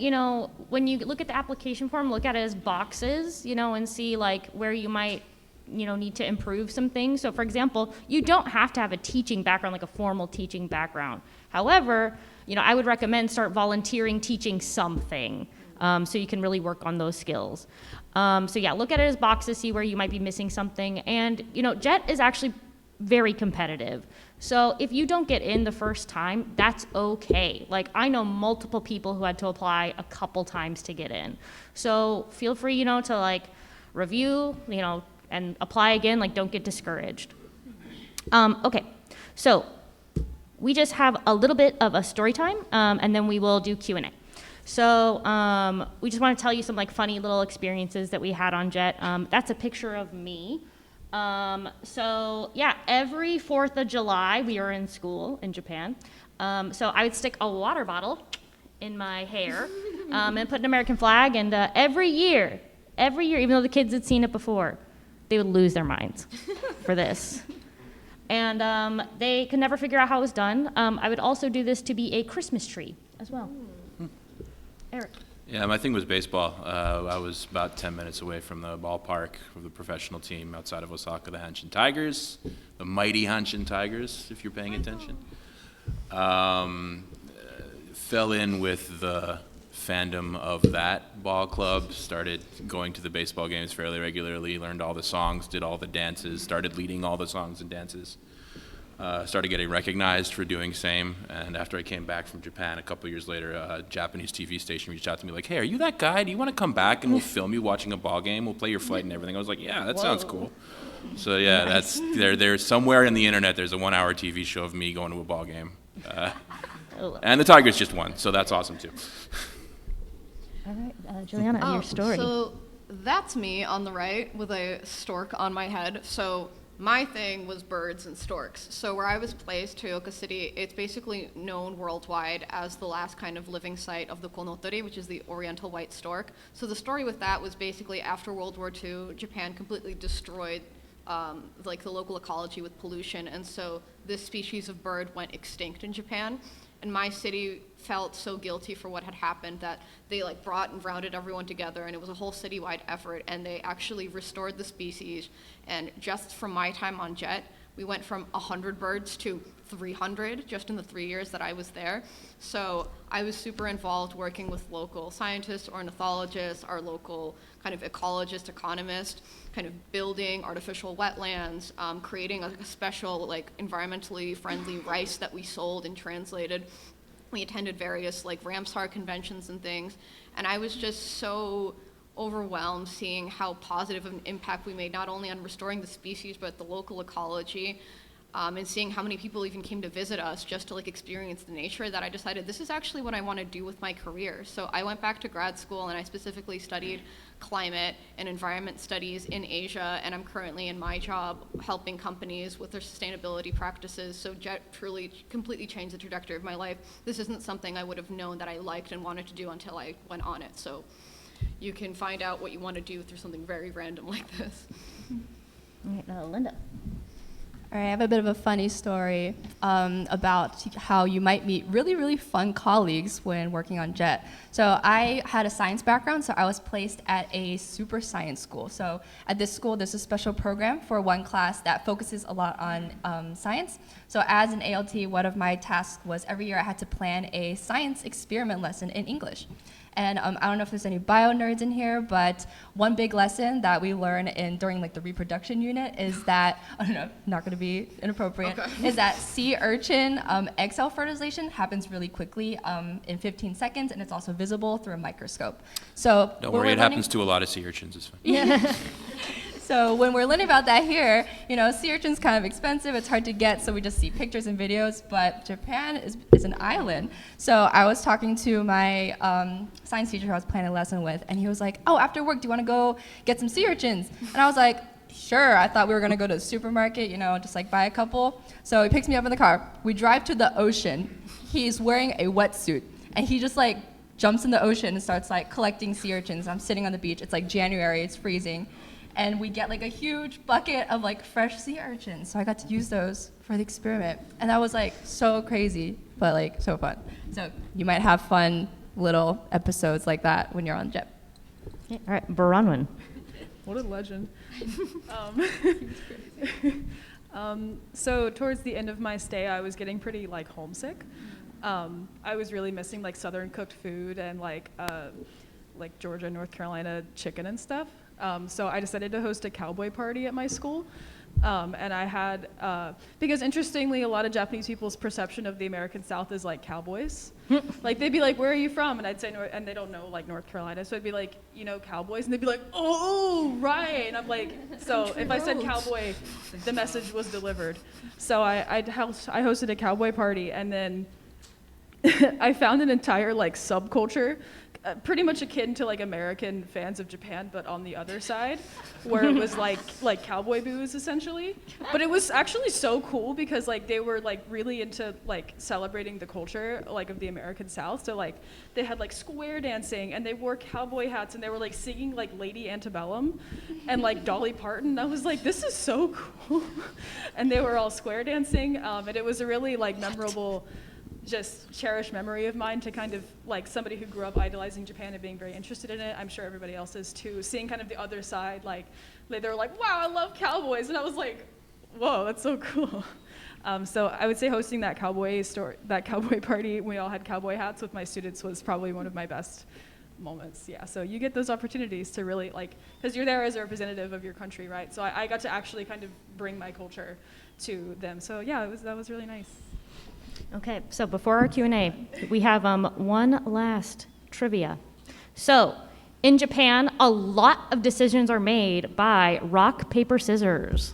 when you look at the application form, look at it as boxes, and see like where you might, need to improve some things. So for example, you don't have to have a teaching background, like a formal teaching background. However, I would recommend start volunteering teaching something. So you can really work on those skills. So yeah, look at it as boxes, see where you might be missing something. And, JET is actually very competitive. So if you don't get in the first time, that's okay. Like I know multiple people who had to apply a couple times to get in. So feel free, to like review, and apply again, like don't get discouraged. Okay, so we just have a little bit of a story time, and then we will do Q&A. So we just want to tell you some like funny little experiences that we had on JET. That's a picture of me. So yeah, every 4th of July we were in school in Japan. So I would stick a water bottle in my hair and put an American flag. And every year, even though the kids had seen it before, they would lose their minds for this. And they could never figure out how it was done. I would also do this to be a Christmas tree as well. Eric. Yeah, my thing was baseball. I was about 10 minutes away from the ballpark of the professional team outside of Osaka, the Hanshin Tigers, the mighty Hanshin Tigers, if you're paying attention. Fell in with the fandom of that ball club, started going to the baseball games fairly regularly, learned all the songs, did all the dances, started leading all the songs and dances. Started getting recognized for doing same, and after I came back from Japan a couple years later, a Japanese TV station reached out to me like, hey, are you that guy? Do you want to come back and we'll film you watching a ball game? We'll play your flight and everything. I was like, yeah, that sounds cool. So yeah, nice. There's somewhere in the internet, there's a 1-hour TV show of me going to a ball game. And the Tigers just won, so that's awesome too. All right, Juliana, your story. So that's me on the right with a stork on my head. So my thing was birds and storks. So where I was placed, Toyooka City, it's basically known worldwide as the last kind of living site of the konotori, which is the oriental white stork. So the story with that was basically after World War II, Japan completely destroyed like the local ecology with pollution, and so this species of bird went extinct in Japan. And my city felt so guilty for what had happened that they like brought and routed everyone together, and it was a whole citywide effort, and they actually restored the species. And just from my time on JET, we went from 100 birds to 300 just in the 3 years that I was there. So I was super involved working with local scientists, ornithologists, our local kind of ecologist, economist, kind of building artificial wetlands, creating a special like environmentally friendly rice that we sold and translated. We attended various like Ramsar conventions and things, and I was just so overwhelmed seeing how positive of an impact we made, not only on restoring the species, but the local ecology, and seeing how many people even came to visit us just to like experience the nature, that I decided this is actually what I want to do with my career. So I went back to grad school and I specifically studied climate and environment studies in Asia, and I'm currently in my job helping companies with their sustainability practices. So JET truly completely changed the trajectory of my life. This isn't something I would have known that I liked and wanted to do until I went on it. So you can find out what you want to do through something very random like this. All right, Linda. All right, I have a bit of a funny story about how you might meet really, really fun colleagues when working on JET. So I had a science background, so I was placed at a super science school. So at this school, there's a special program for one class that focuses a lot on science. So as an ALT, one of my tasks was every year I had to plan a science experiment lesson in English. And I don't know if there's any bio nerds in here, but one big lesson that we learn during like the reproduction unit is that, I don't know, not gonna be inappropriate, is that sea urchin egg cell fertilization happens really quickly in 15 seconds, and it's also visible through a microscope. So Don't when worry, we're it happens to a lot of sea urchins. It's fine. Yeah. So when we're learning about that here, you know, sea urchin's kind of expensive, it's hard to get, so we just see pictures and videos, but Japan is an island. So I was talking to my science teacher who I was planning a lesson with, and he was like, oh, after work, do you want to go get some sea urchins? And I was like, sure. I thought we were going to go to the supermarket, you know, just like buy a couple. So he picks me up in the car. We drive to the ocean. He's wearing a wetsuit, and he just like jumps in the ocean and starts like collecting sea urchins. I'm sitting on the beach. It's like January, it's freezing. And we get like a huge bucket of like fresh sea urchins. So I got to use those for the experiment. And that was like so crazy, but like so fun. So you might have fun little episodes like that when you're on JET. Okay, all right, Bronwyn. What a legend. So towards the end of my stay, I was getting pretty like homesick. I was really missing like Southern cooked food and like Georgia, North Carolina chicken and stuff. So I decided to host a cowboy party at my school. And I had, because interestingly, a lot of Japanese people's perception of the American South is like cowboys. Like they'd be like, where are you from? And I'd say, and they don't know like North Carolina. So I'd be like, you know, cowboys. And they'd be like, oh, right. And I'm like, so if I said cowboy, the message was delivered. So I hosted a cowboy party, and then I found an entire like subculture, pretty much akin to like American fans of Japan, but on the other side, where it was like cowboy booze essentially. But it was actually so cool because like they were like really into like celebrating the culture like of the American South. So like they had like square dancing, and they wore cowboy hats, and they were like singing like Lady Antebellum and like Dolly Parton. I was like, this is so cool. And they were all square dancing, and it was a really like memorable, just cherished memory of mine to kind of like somebody who grew up idolizing Japan and being very interested in it. I'm sure everybody else is too, seeing kind of the other side, like they were like, wow, I love cowboys. And I was like, whoa, that's so cool. So I would say hosting that cowboy party, we all had cowboy hats with my students, was probably one of my best moments. Yeah, so you get those opportunities to really like, because you're there as a representative of your country, right? So I got to actually kind of bring my culture to them. So yeah, that was really nice. Okay, so before our Q&A, we have one last trivia. So, in Japan, a lot of decisions are made by rock, paper, scissors.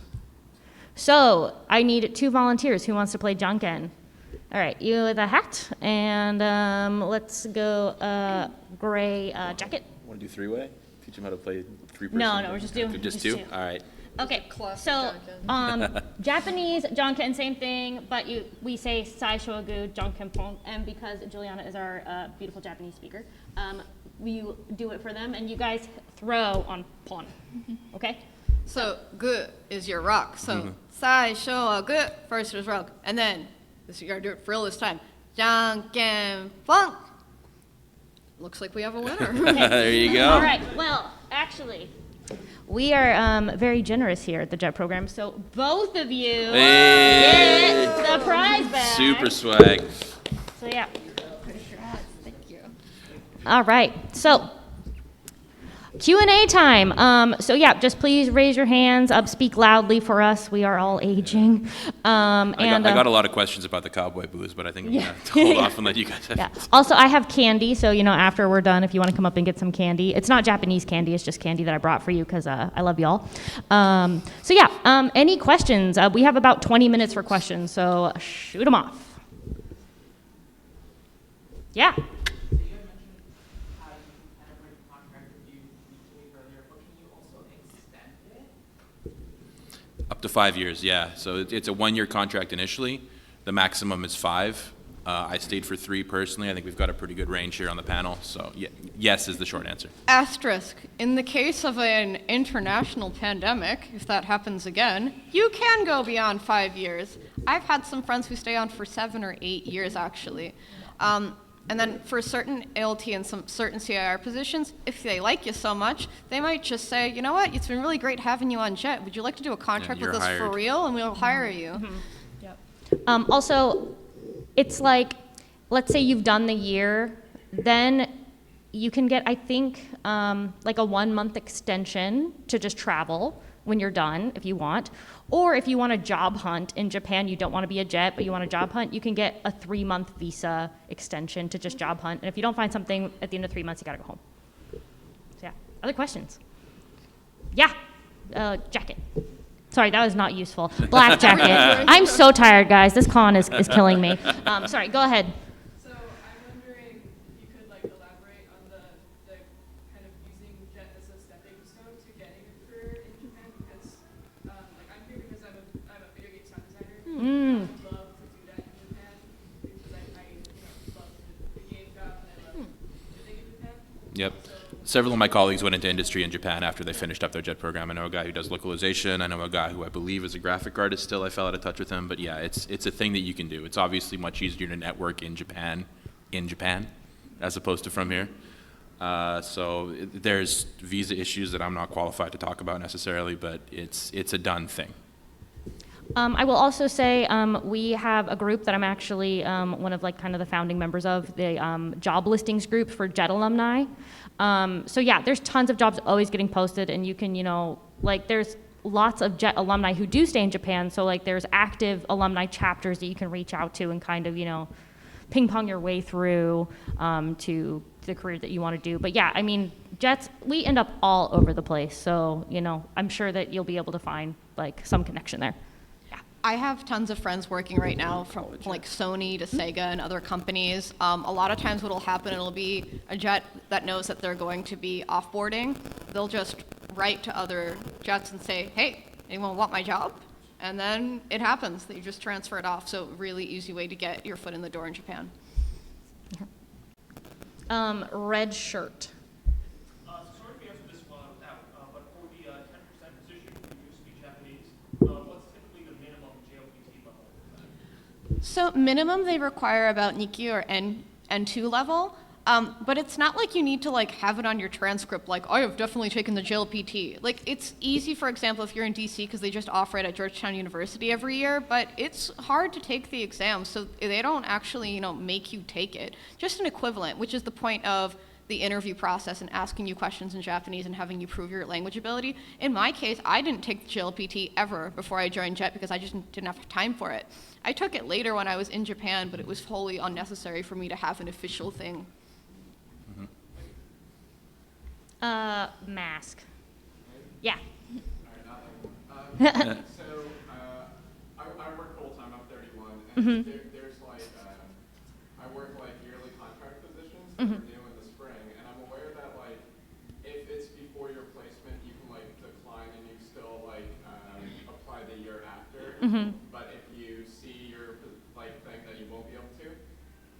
So, I need 2 volunteers. Who wants to play Janken? All right, you with a hat, and let's go gray jacket. Want to do 3-way? Teach them how to play 3-person? No, we're just doing just 2? All right. Okay, Classic so Janken. Japanese Janken, same thing, but we say Sai Shogu Janken Pon, and because Juliana is our beautiful Japanese speaker, we do it for them, and you guys throw on Pon, okay? So gu is your rock. So sai sho gu, first is rock, and then you gotta do it for real this time. Janken pon. Looks like we have a winner. There you go. All right, well, actually, we are very generous here at the JET program, so both of you get the prize back. Super swag. So yeah. Thank you. All right, so Q&A time. So yeah, just please raise your hands up, speak loudly for us. We are all aging. I got a lot of questions about the cowboy booze, but I think I'm going to hold off and let you guys have Yeah. Also, I have candy, so after we're done, if you want to come up and get some candy. It's not Japanese candy, it's just candy that I brought for you because I love y'all. So yeah, any questions? We have about 20 minutes for questions, so shoot them off. Yeah. Up to 5 years, yeah. So it's a 1-year contract initially. The maximum is 5. I stayed for 3 personally. I think we've got a pretty good range here on the panel. So yes is the short answer. Asterisk. In the case of an international pandemic, if that happens again, you can go beyond 5 years. I've had some friends who stay on for 7 or 8 years, actually. And then for certain ALT and some certain CIR positions, if they like you so much, they might just say, you know what, it's been really great having you on JET. Would you like to do a contract with you're us for hired. real? And we'll hire you. Also, it's like, let's say you've done the year, then you can get, I think, like a 1-month extension to just travel when you're done, if you want. Or if you want a job hunt in Japan, you don't want to be a jet, but you want a job hunt, you can get a 3-month visa extension to just job hunt. And if you don't find something at the end of 3 months, you got to go home. So yeah, other questions? Yeah, jacket. Sorry, that was not useful. Black jacket. I'm so tired, guys. This con is killing me. Sorry, go ahead. So I'm wondering if you could like elaborate on the kind of using JET as a stepping stone to getting a career in Japan, because like I'm here because I'm a video game sound designer. I would love to do that in Japan because I love the game job and I love living in Japan. Yep. Several of my colleagues went into industry in Japan after they finished up their JET program. I know a guy who does localization. I know a guy who I believe is a graphic artist still. I fell out of touch with him. But yeah, it's a thing that you can do. It's obviously much easier to network in Japan, as opposed to from here. So there's visa issues that I'm not qualified to talk about necessarily, but it's a done thing. I will also say we have a group that I'm actually one of like kind of the founding members of, the job listings group for JET alumni. So yeah, there's tons of jobs always getting posted, and you can, like there's lots of JET alumni who do stay in Japan. So like there's active alumni chapters that you can reach out to and kind of, ping pong your way through to the career that you want to do. But yeah, I mean, JETs, we end up all over the place. So, I'm sure that you'll be able to find like some connection there. I have tons of friends working right now from like Sony to Sega and other companies. A lot of times what will happen, it'll be a jet that knows that they're going to be offboarding. They'll just write to other jets and say, hey, anyone want my job? And then it happens. They just transfer it off. So really easy way to get your foot in the door in Japan. Red shirt. Sorry if you answered this one out, but for the 10% position who used to be Japanese, what's typically the minimum JLPT level? So minimum, they require about Nikki or N2 level. But it's not like you need to like have it on your transcript like, I have definitely taken the JLPT. Like it's easy, for example, if you're in DC, because they just offer it at Georgetown University every year, but it's hard to take the exam, so they don't actually, make you take it. Just an equivalent, which is the point of the interview process and asking you questions in Japanese and having you prove your language ability. In my case, I didn't take the JLPT ever before I joined JET because I just didn't have time for it. I took it later when I was in Japan, but it was wholly unnecessary for me to have an official thing. Mask. Yeah. So I work full time. I'm 31, and there's like I work like yearly contract positions that are due in the spring, and I'm aware that like if it's before your placement, you can like decline and you still like apply the year after. But if you see your like thing that you won't be able to,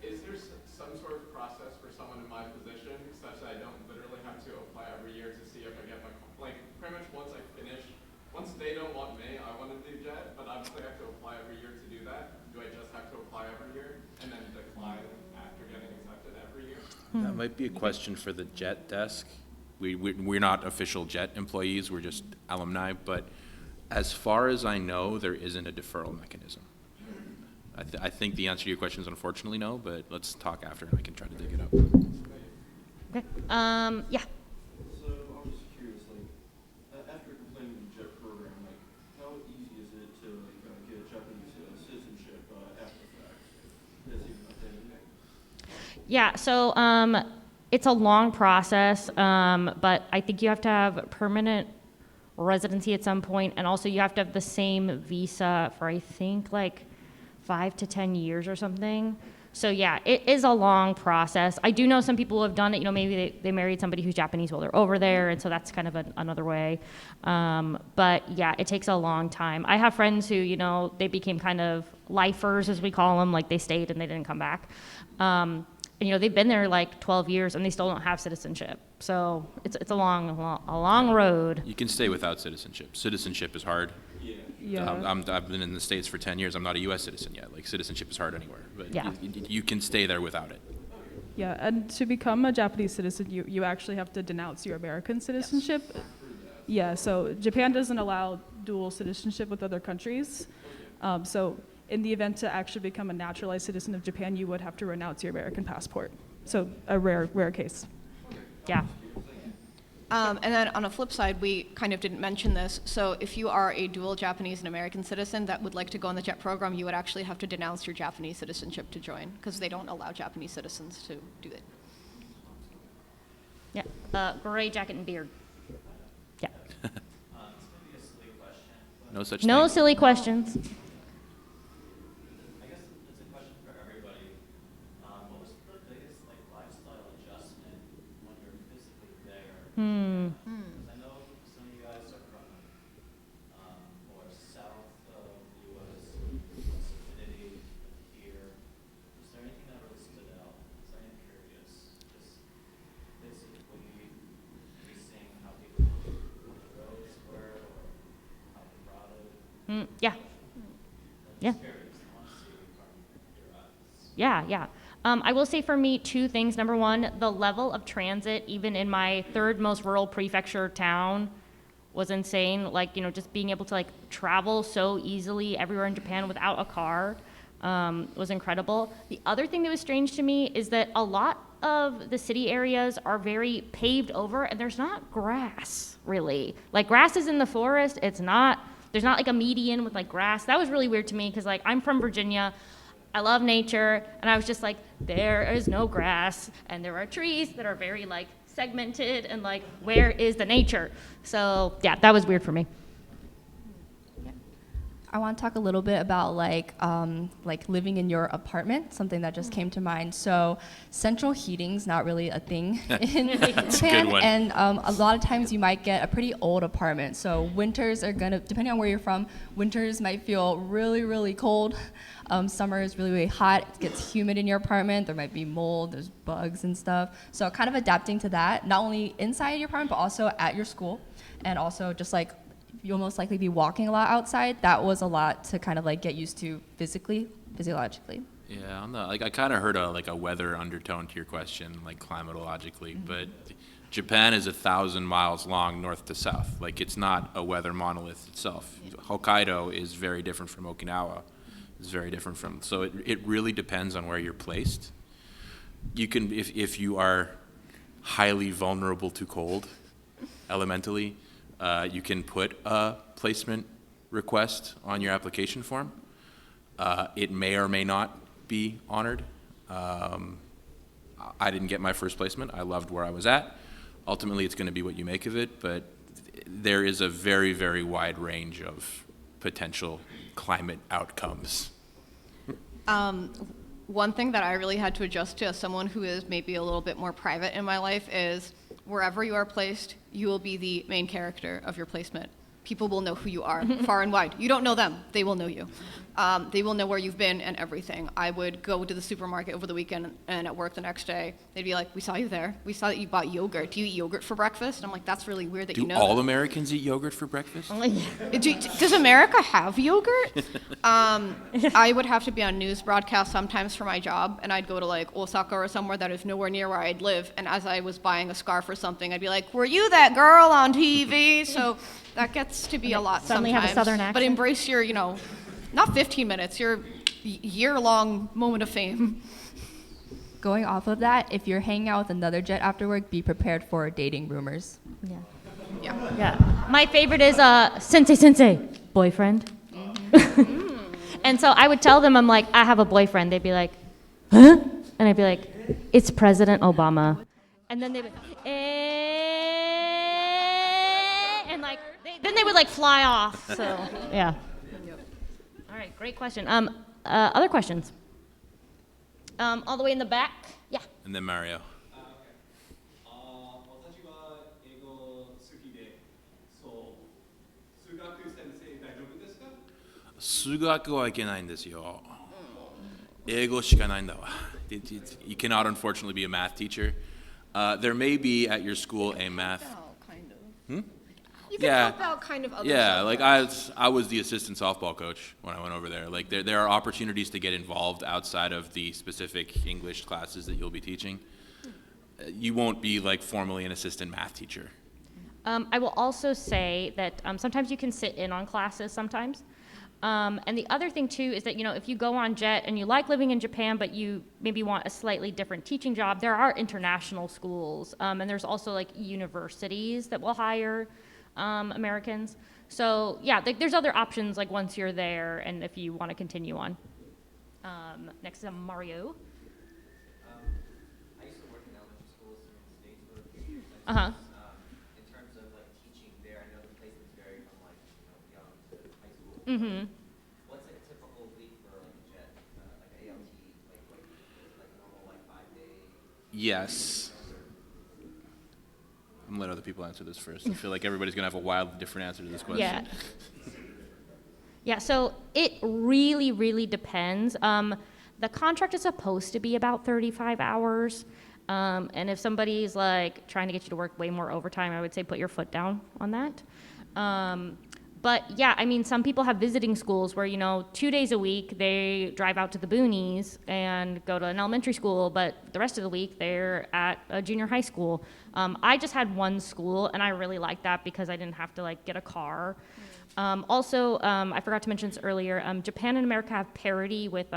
is there some sort of process for someone in my position such that I don't literally have to apply every year to see if I get my, like pretty much once I finish, once they don't want me, I want to do JET, but obviously I have to apply every year to do that. Do I just have to apply every year and then decline after getting accepted every year? That might be a question for the JET desk. We're not official JET employees, we're just alumni, but as far as I know, there isn't a deferral mechanism. I think the answer to your question is unfortunately no, but let's talk after and I can try to dig it up. Okay. Yeah. So I'm just curious, like, after completing the JET program, like, how easy is it to like get Japanese citizenship after the fact? Is it even a thing? Yeah, so it's a long process, but I think you have to have permanent residency at some point, and also you have to have the same visa for I think like 5 to 10 years or something. So yeah, it is a long process. I do know some people who have done it, maybe they married somebody who's Japanese while they're over there, and so that's kind of another way. But yeah, it takes a long time. I have friends who, they became kind of lifers, as we call them, like they stayed and they didn't come back. And they've been there like 12 years and they still don't have citizenship. So it's a long road. You can stay without citizenship. Citizenship is hard. Yeah. I've been in the States for 10 years. I'm not a U.S. citizen yet. Like, citizenship is hard anywhere. But Yeah. you can stay there without it. Yeah, and to become a Japanese citizen, you actually have to denounce your American citizenship. Yes. Yeah, so Japan doesn't allow dual citizenship with other countries. So in the event to actually become a naturalized citizen of Japan, you would have to renounce your American passport. So a rare case. Yeah. And then on a flip side, we kind of didn't mention this. So if you are a dual Japanese and American citizen that would like to go on the JET program, you would actually have to denounce your Japanese citizenship to join, because they don't allow Japanese citizens to do it. Yeah. Gray jacket and beard. Yeah. It's gonna be a silly question, but No such No thing. silly questions. I guess it's a question for everybody. What was the biggest lifestyle adjustment when you're physically there? Because I know some of you guys are from more south of the U.S., less humidity here. Is there anything that really stood out? Because I am curious. Just physically, maybe seeing how people on the roads were or how crowded. Yeah. Yeah. Curious. I want to see from your eyes. Yeah. I will say for me, two things. Number one, the level of transit, even in my third most rural prefecture town, was insane. Just being able to travel so easily everywhere in Japan without a car was incredible. The other thing that was strange to me is that a lot of the city areas are very paved over and there's not grass, really. Grass is in the forest. There's not a median with grass. That was really weird to me because I'm from Virginia. I love nature, and I was just there is no grass, and there are trees that are very segmented, and where is the nature? So yeah, that was weird for me. I want to talk a little bit about living in your apartment, something that just came to mind. So central heating's not really a thing in That's a Japan, good one. and a lot of times you might get a pretty old apartment. So winters are depending on where you're from, winters might feel really, really cold. Summer is really, really hot. It gets humid in your apartment. There might be mold, there's bugs and stuff. So kind of adapting to that, not only inside your apartment, but also at your school, and also just you'll most likely be walking a lot outside. That was a lot to kind of get used to physiologically. Yeah, I kind of heard a weather undertone to your question, climatologically, but Japan is 1,000 miles long north to south. It's not a weather monolith itself. Hokkaido is very different from Okinawa. It's very different from, so it really depends on where you're placed. You can, if you are highly vulnerable to cold, elementally, you can put a placement request on your application form. It may or may not be honored. I didn't get my first placement. I loved where I was at. Ultimately, it's going to be what you make of it, but there is a very, very wide range of potential climate outcomes. One thing that I really had to adjust to as someone who is maybe a little bit more private in my life is wherever you are placed, you will be the main character of your placement. People will know who you are, far and wide. You don't know them, they will know you. They will know where you've been and everything. I would go to the supermarket over the weekend and at work the next day, they'd be like, we saw you there. We saw that you bought yogurt. Do you eat yogurt for breakfast? And I'm like, that's really weird that you know Do all that. Americans eat yogurt for breakfast? Does America have yogurt? I would have to be on news broadcasts sometimes for my job, and I'd go to Osaka or somewhere that is nowhere near where I'd live, and as I was buying a scarf or something, I'd be like, were you that girl on TV? So that gets to be a lot Suddenly sometimes. have a southern But accent. embrace your, not 15 minutes, your year-long moment of fame. Going off of that, if you're hanging out with another jet after work, be prepared for dating rumors. Yeah. Yeah. Yeah. My favorite is sensei, boyfriend. And so I would tell them, I'm like, I have a boyfriend. They'd be like, huh? And I'd be like, it's President Obama. And then they would, and then they would fly off. So yeah. All right, great question. Other questions? All the way in the back. Yeah. And then Mario. 私は英語好きで、そう、数学先生大丈夫ですか？数学はいけないんですよ。英語しかないんだわ。You cannot unfortunately be a math teacher. There may be at your school a math. Kind of. Hmm? You can Yeah. help out kind of other Yeah, like I subjects. was the assistant softball coach when I went over there. Like there are opportunities to get involved outside of the specific English classes that you'll be teaching. You won't be like formally an assistant math teacher. I will also say that sometimes you can sit in on classes sometimes. And the other thing too is that, you know, if you go on JET and you like living in Japan, but you maybe want a slightly different teaching job, there are international schools. And there's also like universities that will hire Americans. So yeah, there's other options like once you're there and if you want to continue on. Next is Mario. I used to work in elementary schools here in the States for a few years. Uh-huh. In terms of like teaching there, I know the placements vary from like young to high school. Mm-hmm. What's like a typical week for like a JET, like ALT, like normal like 5 day? Yes. I'm gonna let other people answer this first. I feel like everybody's gonna have a wildly different answer to this question. Yeah. Yeah, so it really, really depends. The contract is supposed to be about 35 hours. And if somebody's like trying to get you to work way more overtime, I would say put your foot down on that. But yeah, I mean, some people have visiting schools where, you know, 2 days a week they drive out to the boonies and go to an elementary school, but the rest of the week they're at a junior high school. I just had one school, and I really liked that because I didn't have to like get a car. Also, I forgot to mention this earlier, Japan and America have parity with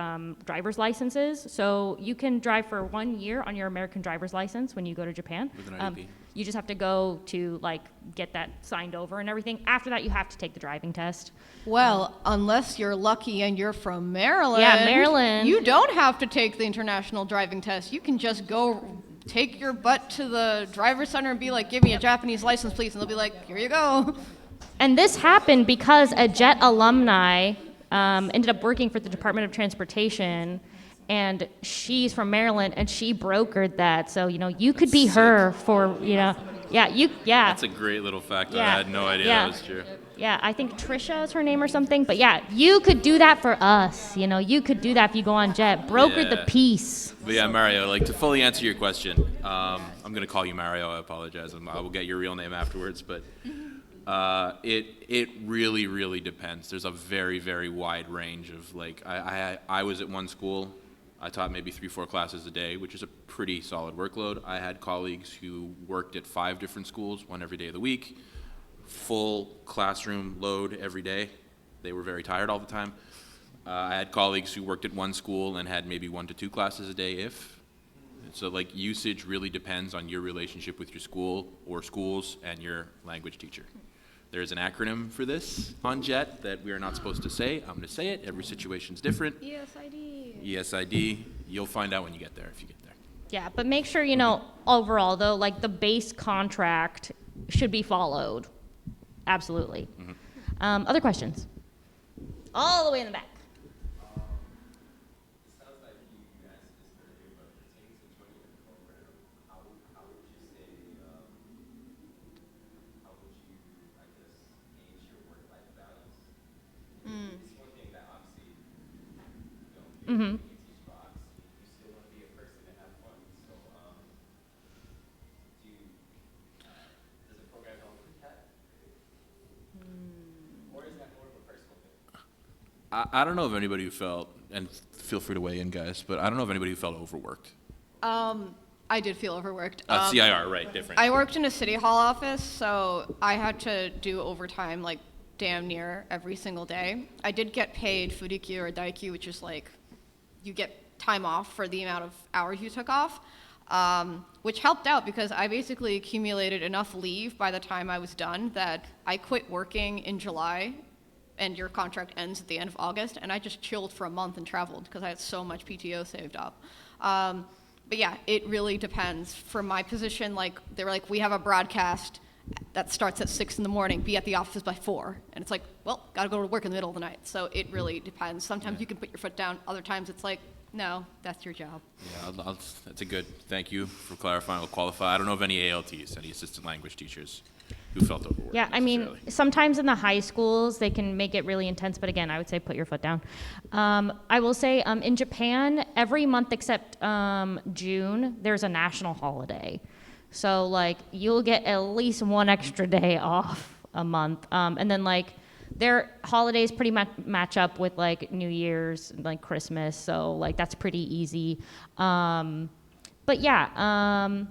driver's licenses. So you can drive for 1 year on your American driver's license when you go to Japan. With an IDP. You just have to go to like get that signed over and everything. After that, you have to take the driving test. Well, unless you're lucky and you're from Maryland. Yeah, Maryland. You don't have to take the international driving test. You can just go take your butt to the driver's center and be like, give me a Japanese license, please. And they'll be like, here you go. And this happened because a JET alumni ended up working for the Department of Transportation, and she's from Maryland, and she brokered that. So, you know, you could be her for, you know, yeah. That's a great little fact. Yeah. I had no idea Yeah. that was true. Yeah, I think Trisha is her name or something. But yeah, you could do that for us. You know, you could do that if you go on JET. Brokered the Yeah. peace. But yeah, Mario, like to fully answer your question, I'm gonna call you Mario. I apologize. I will get your real name afterwards, but it really, really depends. There's a very, very wide range of like I was at one school. I taught maybe 3-4 classes a day, which is a pretty solid workload. I had colleagues who worked at 5 different schools, one every day of the week, full classroom load every day. They were very tired all the time. I had colleagues who worked at one school and had maybe 1 to 2 classes a day, if. So like usage really depends on your relationship with your school or schools and your language teacher. There's an acronym for this on JET that we are not supposed to say. I'm going to say it. Every situation's different. ESID. ESID. You'll find out when you get there, if you get there. Yeah, but make sure, you know, overall, though, like the base contract should be followed. Absolutely. Other questions? All the way in the back. It sounds like you answered this earlier, but pertaining to joining the program, how would you say, how would you, I guess, gauge your work-life balance? It's one thing that obviously, you know, you teach box, you still want to be a person and have fun. So, does the program help with that? Or is that more of a personal thing? I don't know of anybody who felt, and feel free to weigh in, guys, but I don't know of anybody who felt overworked. I did feel overworked. CIR, right, different. I worked in a city hall office, so I had to do overtime like damn near every single day. I did get paid furikyu or daikyu, which is like you get time off for the amount of hours you took off, which helped out because I basically accumulated enough leave by the time I was done that I quit working in July, and your contract ends at the end of August, and I just chilled for a month and traveled because I had so much PTO saved up. But yeah, it really depends. For my position, like they were like, we have a broadcast that starts at 6 in the morning, be at the office by 4. And it's like, well, gotta go to work in the middle of the night. So it really depends. Sometimes you can put your foot down, other times it's like, No, that's your job. Yeah, that's a good, thank you for clarifying. We'll qualify. I don't know of any ALTs, any assistant language teachers who felt overworked. Yeah, I mean, necessarily. sometimes in the high schools, they can make it really intense, but again, I would say put your foot down. I will say in Japan, every month except June, there's a national holiday. So, like, you'll get at least one extra day off a month. And then, like, their holidays pretty much match up with, like, New Year's, and, like, Christmas. So, like, that's pretty easy. But, yeah,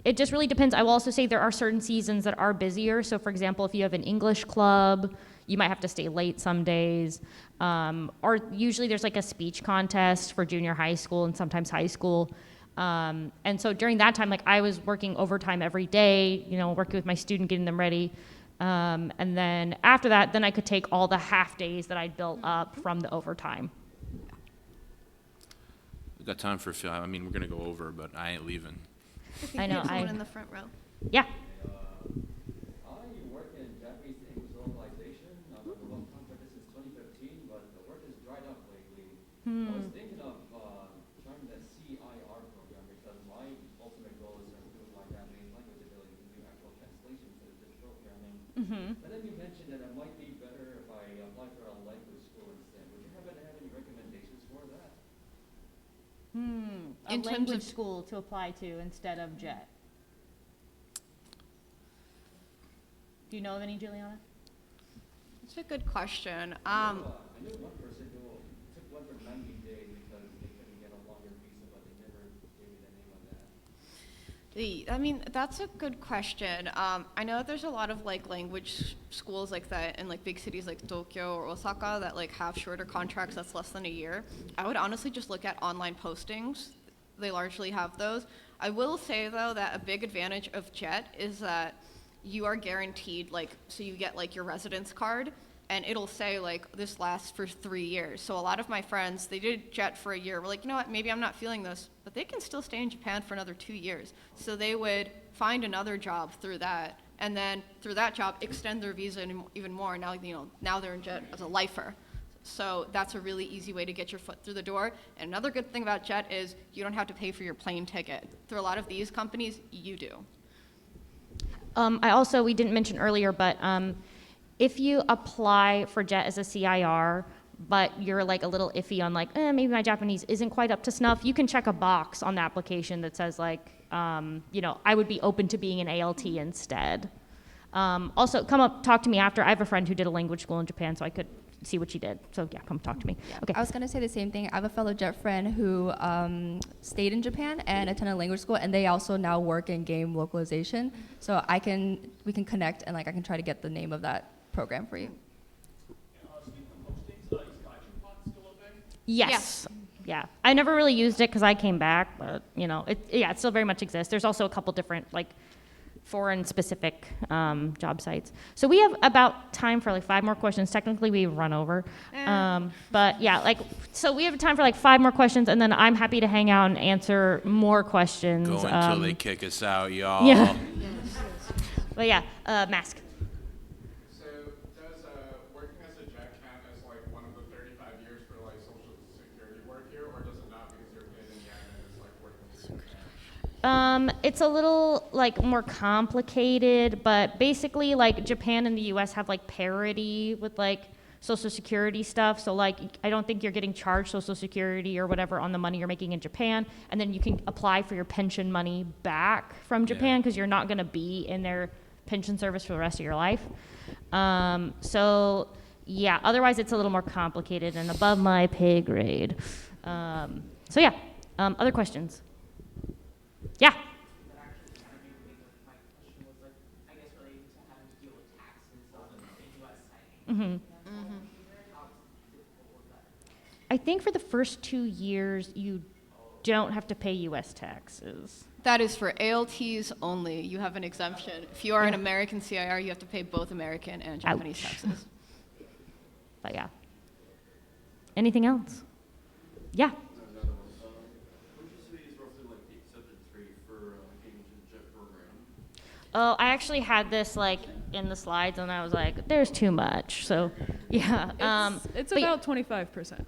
it just really depends. I will also say there are certain seasons that are busier. So, for example, if you have an English club, you might have to stay late some days. Or usually there's, like, a speech contest for junior high school and sometimes high school. And so during that time, like, I was working overtime every day, you know, working with my student, getting them ready. And then after that, then I could take all the half days that I'd built up from the overtime. We've got time for a few. I mean, we're going to go over, but I ain't leaving. think I we know, have someone I- in the front row. Yeah. I work in Japanese English localization. I've been working for this since 2015, but the work has dried up lately. I was thinking of trying the CIR program because my ultimate goal is to improve my Japanese language ability to do actual translations instead of just programming. But then you mentioned that it might be better if I apply for a language school instead. Would you happen to have any recommendations for that? A In terms language of- school to apply to instead of JET. Do you know of any, Juliana? That's a good question. I knew one person who took one for 90 days because they couldn't get a longer visa, but they never gave me the name of that. I mean, that's a good question. I know that there's a lot of like language schools like that in like big cities like Tokyo or Osaka that like have shorter contracts that's less than a year. I would honestly just look at online postings. They largely have those. I will say though that a big advantage of JET is that you are guaranteed like, so you get like your residence card and it'll say like this lasts for 3 years. So a lot of my friends, they did JET for a year. We're like, you know what, maybe I'm not feeling this, but they can still stay in Japan for another 2 years. So they would find another job through that, and then through that job extend their visa even more. Now, you know, now they're in JET as a lifer. So that's a really easy way to get your foot through the door. And another good thing about JET is you don't have to pay for your plane ticket. Through a lot of these companies, you do. We didn't mention earlier, but if you apply for JET as a CIR, but you're like a little iffy on like, maybe my Japanese isn't quite up to snuff, you can check a box on the application that says like, you know, I would be open to being an ALT instead. Also, come up, talk to me after. I have a friend who did a language school in Japan, so I could see what she did. So yeah, come talk to me. Okay. I was going to say the same thing. I have a fellow JET friend who stayed in Japan and attended language school, and they also now work in game localization. So we can connect, and like I can try to get the name of that program for you. Yes. Yeah. I never really used it because I came back, but you know, it still very much exists. There's also a couple different like foreign specific job sites. So we have about time for like 5 more questions. Technically we run over. But yeah, like, so we have time for like 5 more questions, and then I'm happy to hang out and answer more questions. Go until they kick us out, y'all. Yeah. But yeah, mask. So does working as a JET count as like one of the 35 years for like social security work here, or does it not because you're paid in yen and it's like working in Japan? It's a little like more complicated, but basically like Japan and the US have like parity with like social security stuff. So like I don't think you're getting charged social security or whatever on the money you're making in Japan, and then you can apply for your pension money back from Japan because you're not going to be in their pension service for the rest of your life. So yeah, otherwise it's a little more complicated and above my pay grade. So yeah, other questions? Yeah. That actually kind of made me think of my question was like, I guess relating to having to deal with taxes in U.S. setting. How difficult was that? I think for the first 2 years, you don't have to pay U.S. taxes. That is for ALTs only. You have an exemption. If you are an American CIR, you have to pay both American and Japanese Ouch. taxes. But yeah. Anything else? Yeah. Another one. Would you say is roughly like the acceptance rate for getting into the JET program? Oh, I actually had this like in the slides, and I was like, "There's too much." So, yeah. It's but yeah. about 25%.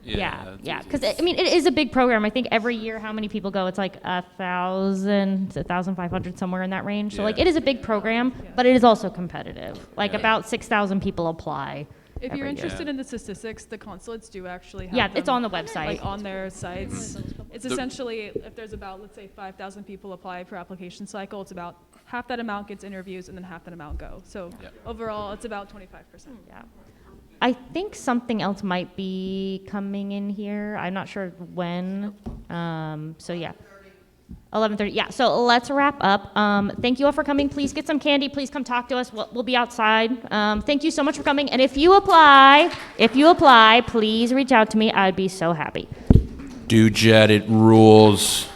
Yeah. Because I mean, it is a big program. I think every year, how many people go? It's like 1,000 to 1,500, somewhere in that range. So like, Yeah. it is a big program, but it is also competitive. Like Yeah. about 6,000 people apply. If you're every year. interested in the statistics, the consulates do actually have Yeah, it's them, on the website. like on their sites. It's essentially, if there's about, let's say, 5,000 people apply per application cycle, it's about half that amount gets interviews and then half that amount go. So Yeah. overall, it's about 25%. Yeah. I think something else might be coming in here. I'm not sure when. So yeah. 11:30. Yeah. So let's wrap up. Thank you all for coming. Please get some candy. Please come talk to us. We'll be outside. Thank you so much for coming. And if you apply, please reach out to me. I'd be so happy. Do Jet, it rules.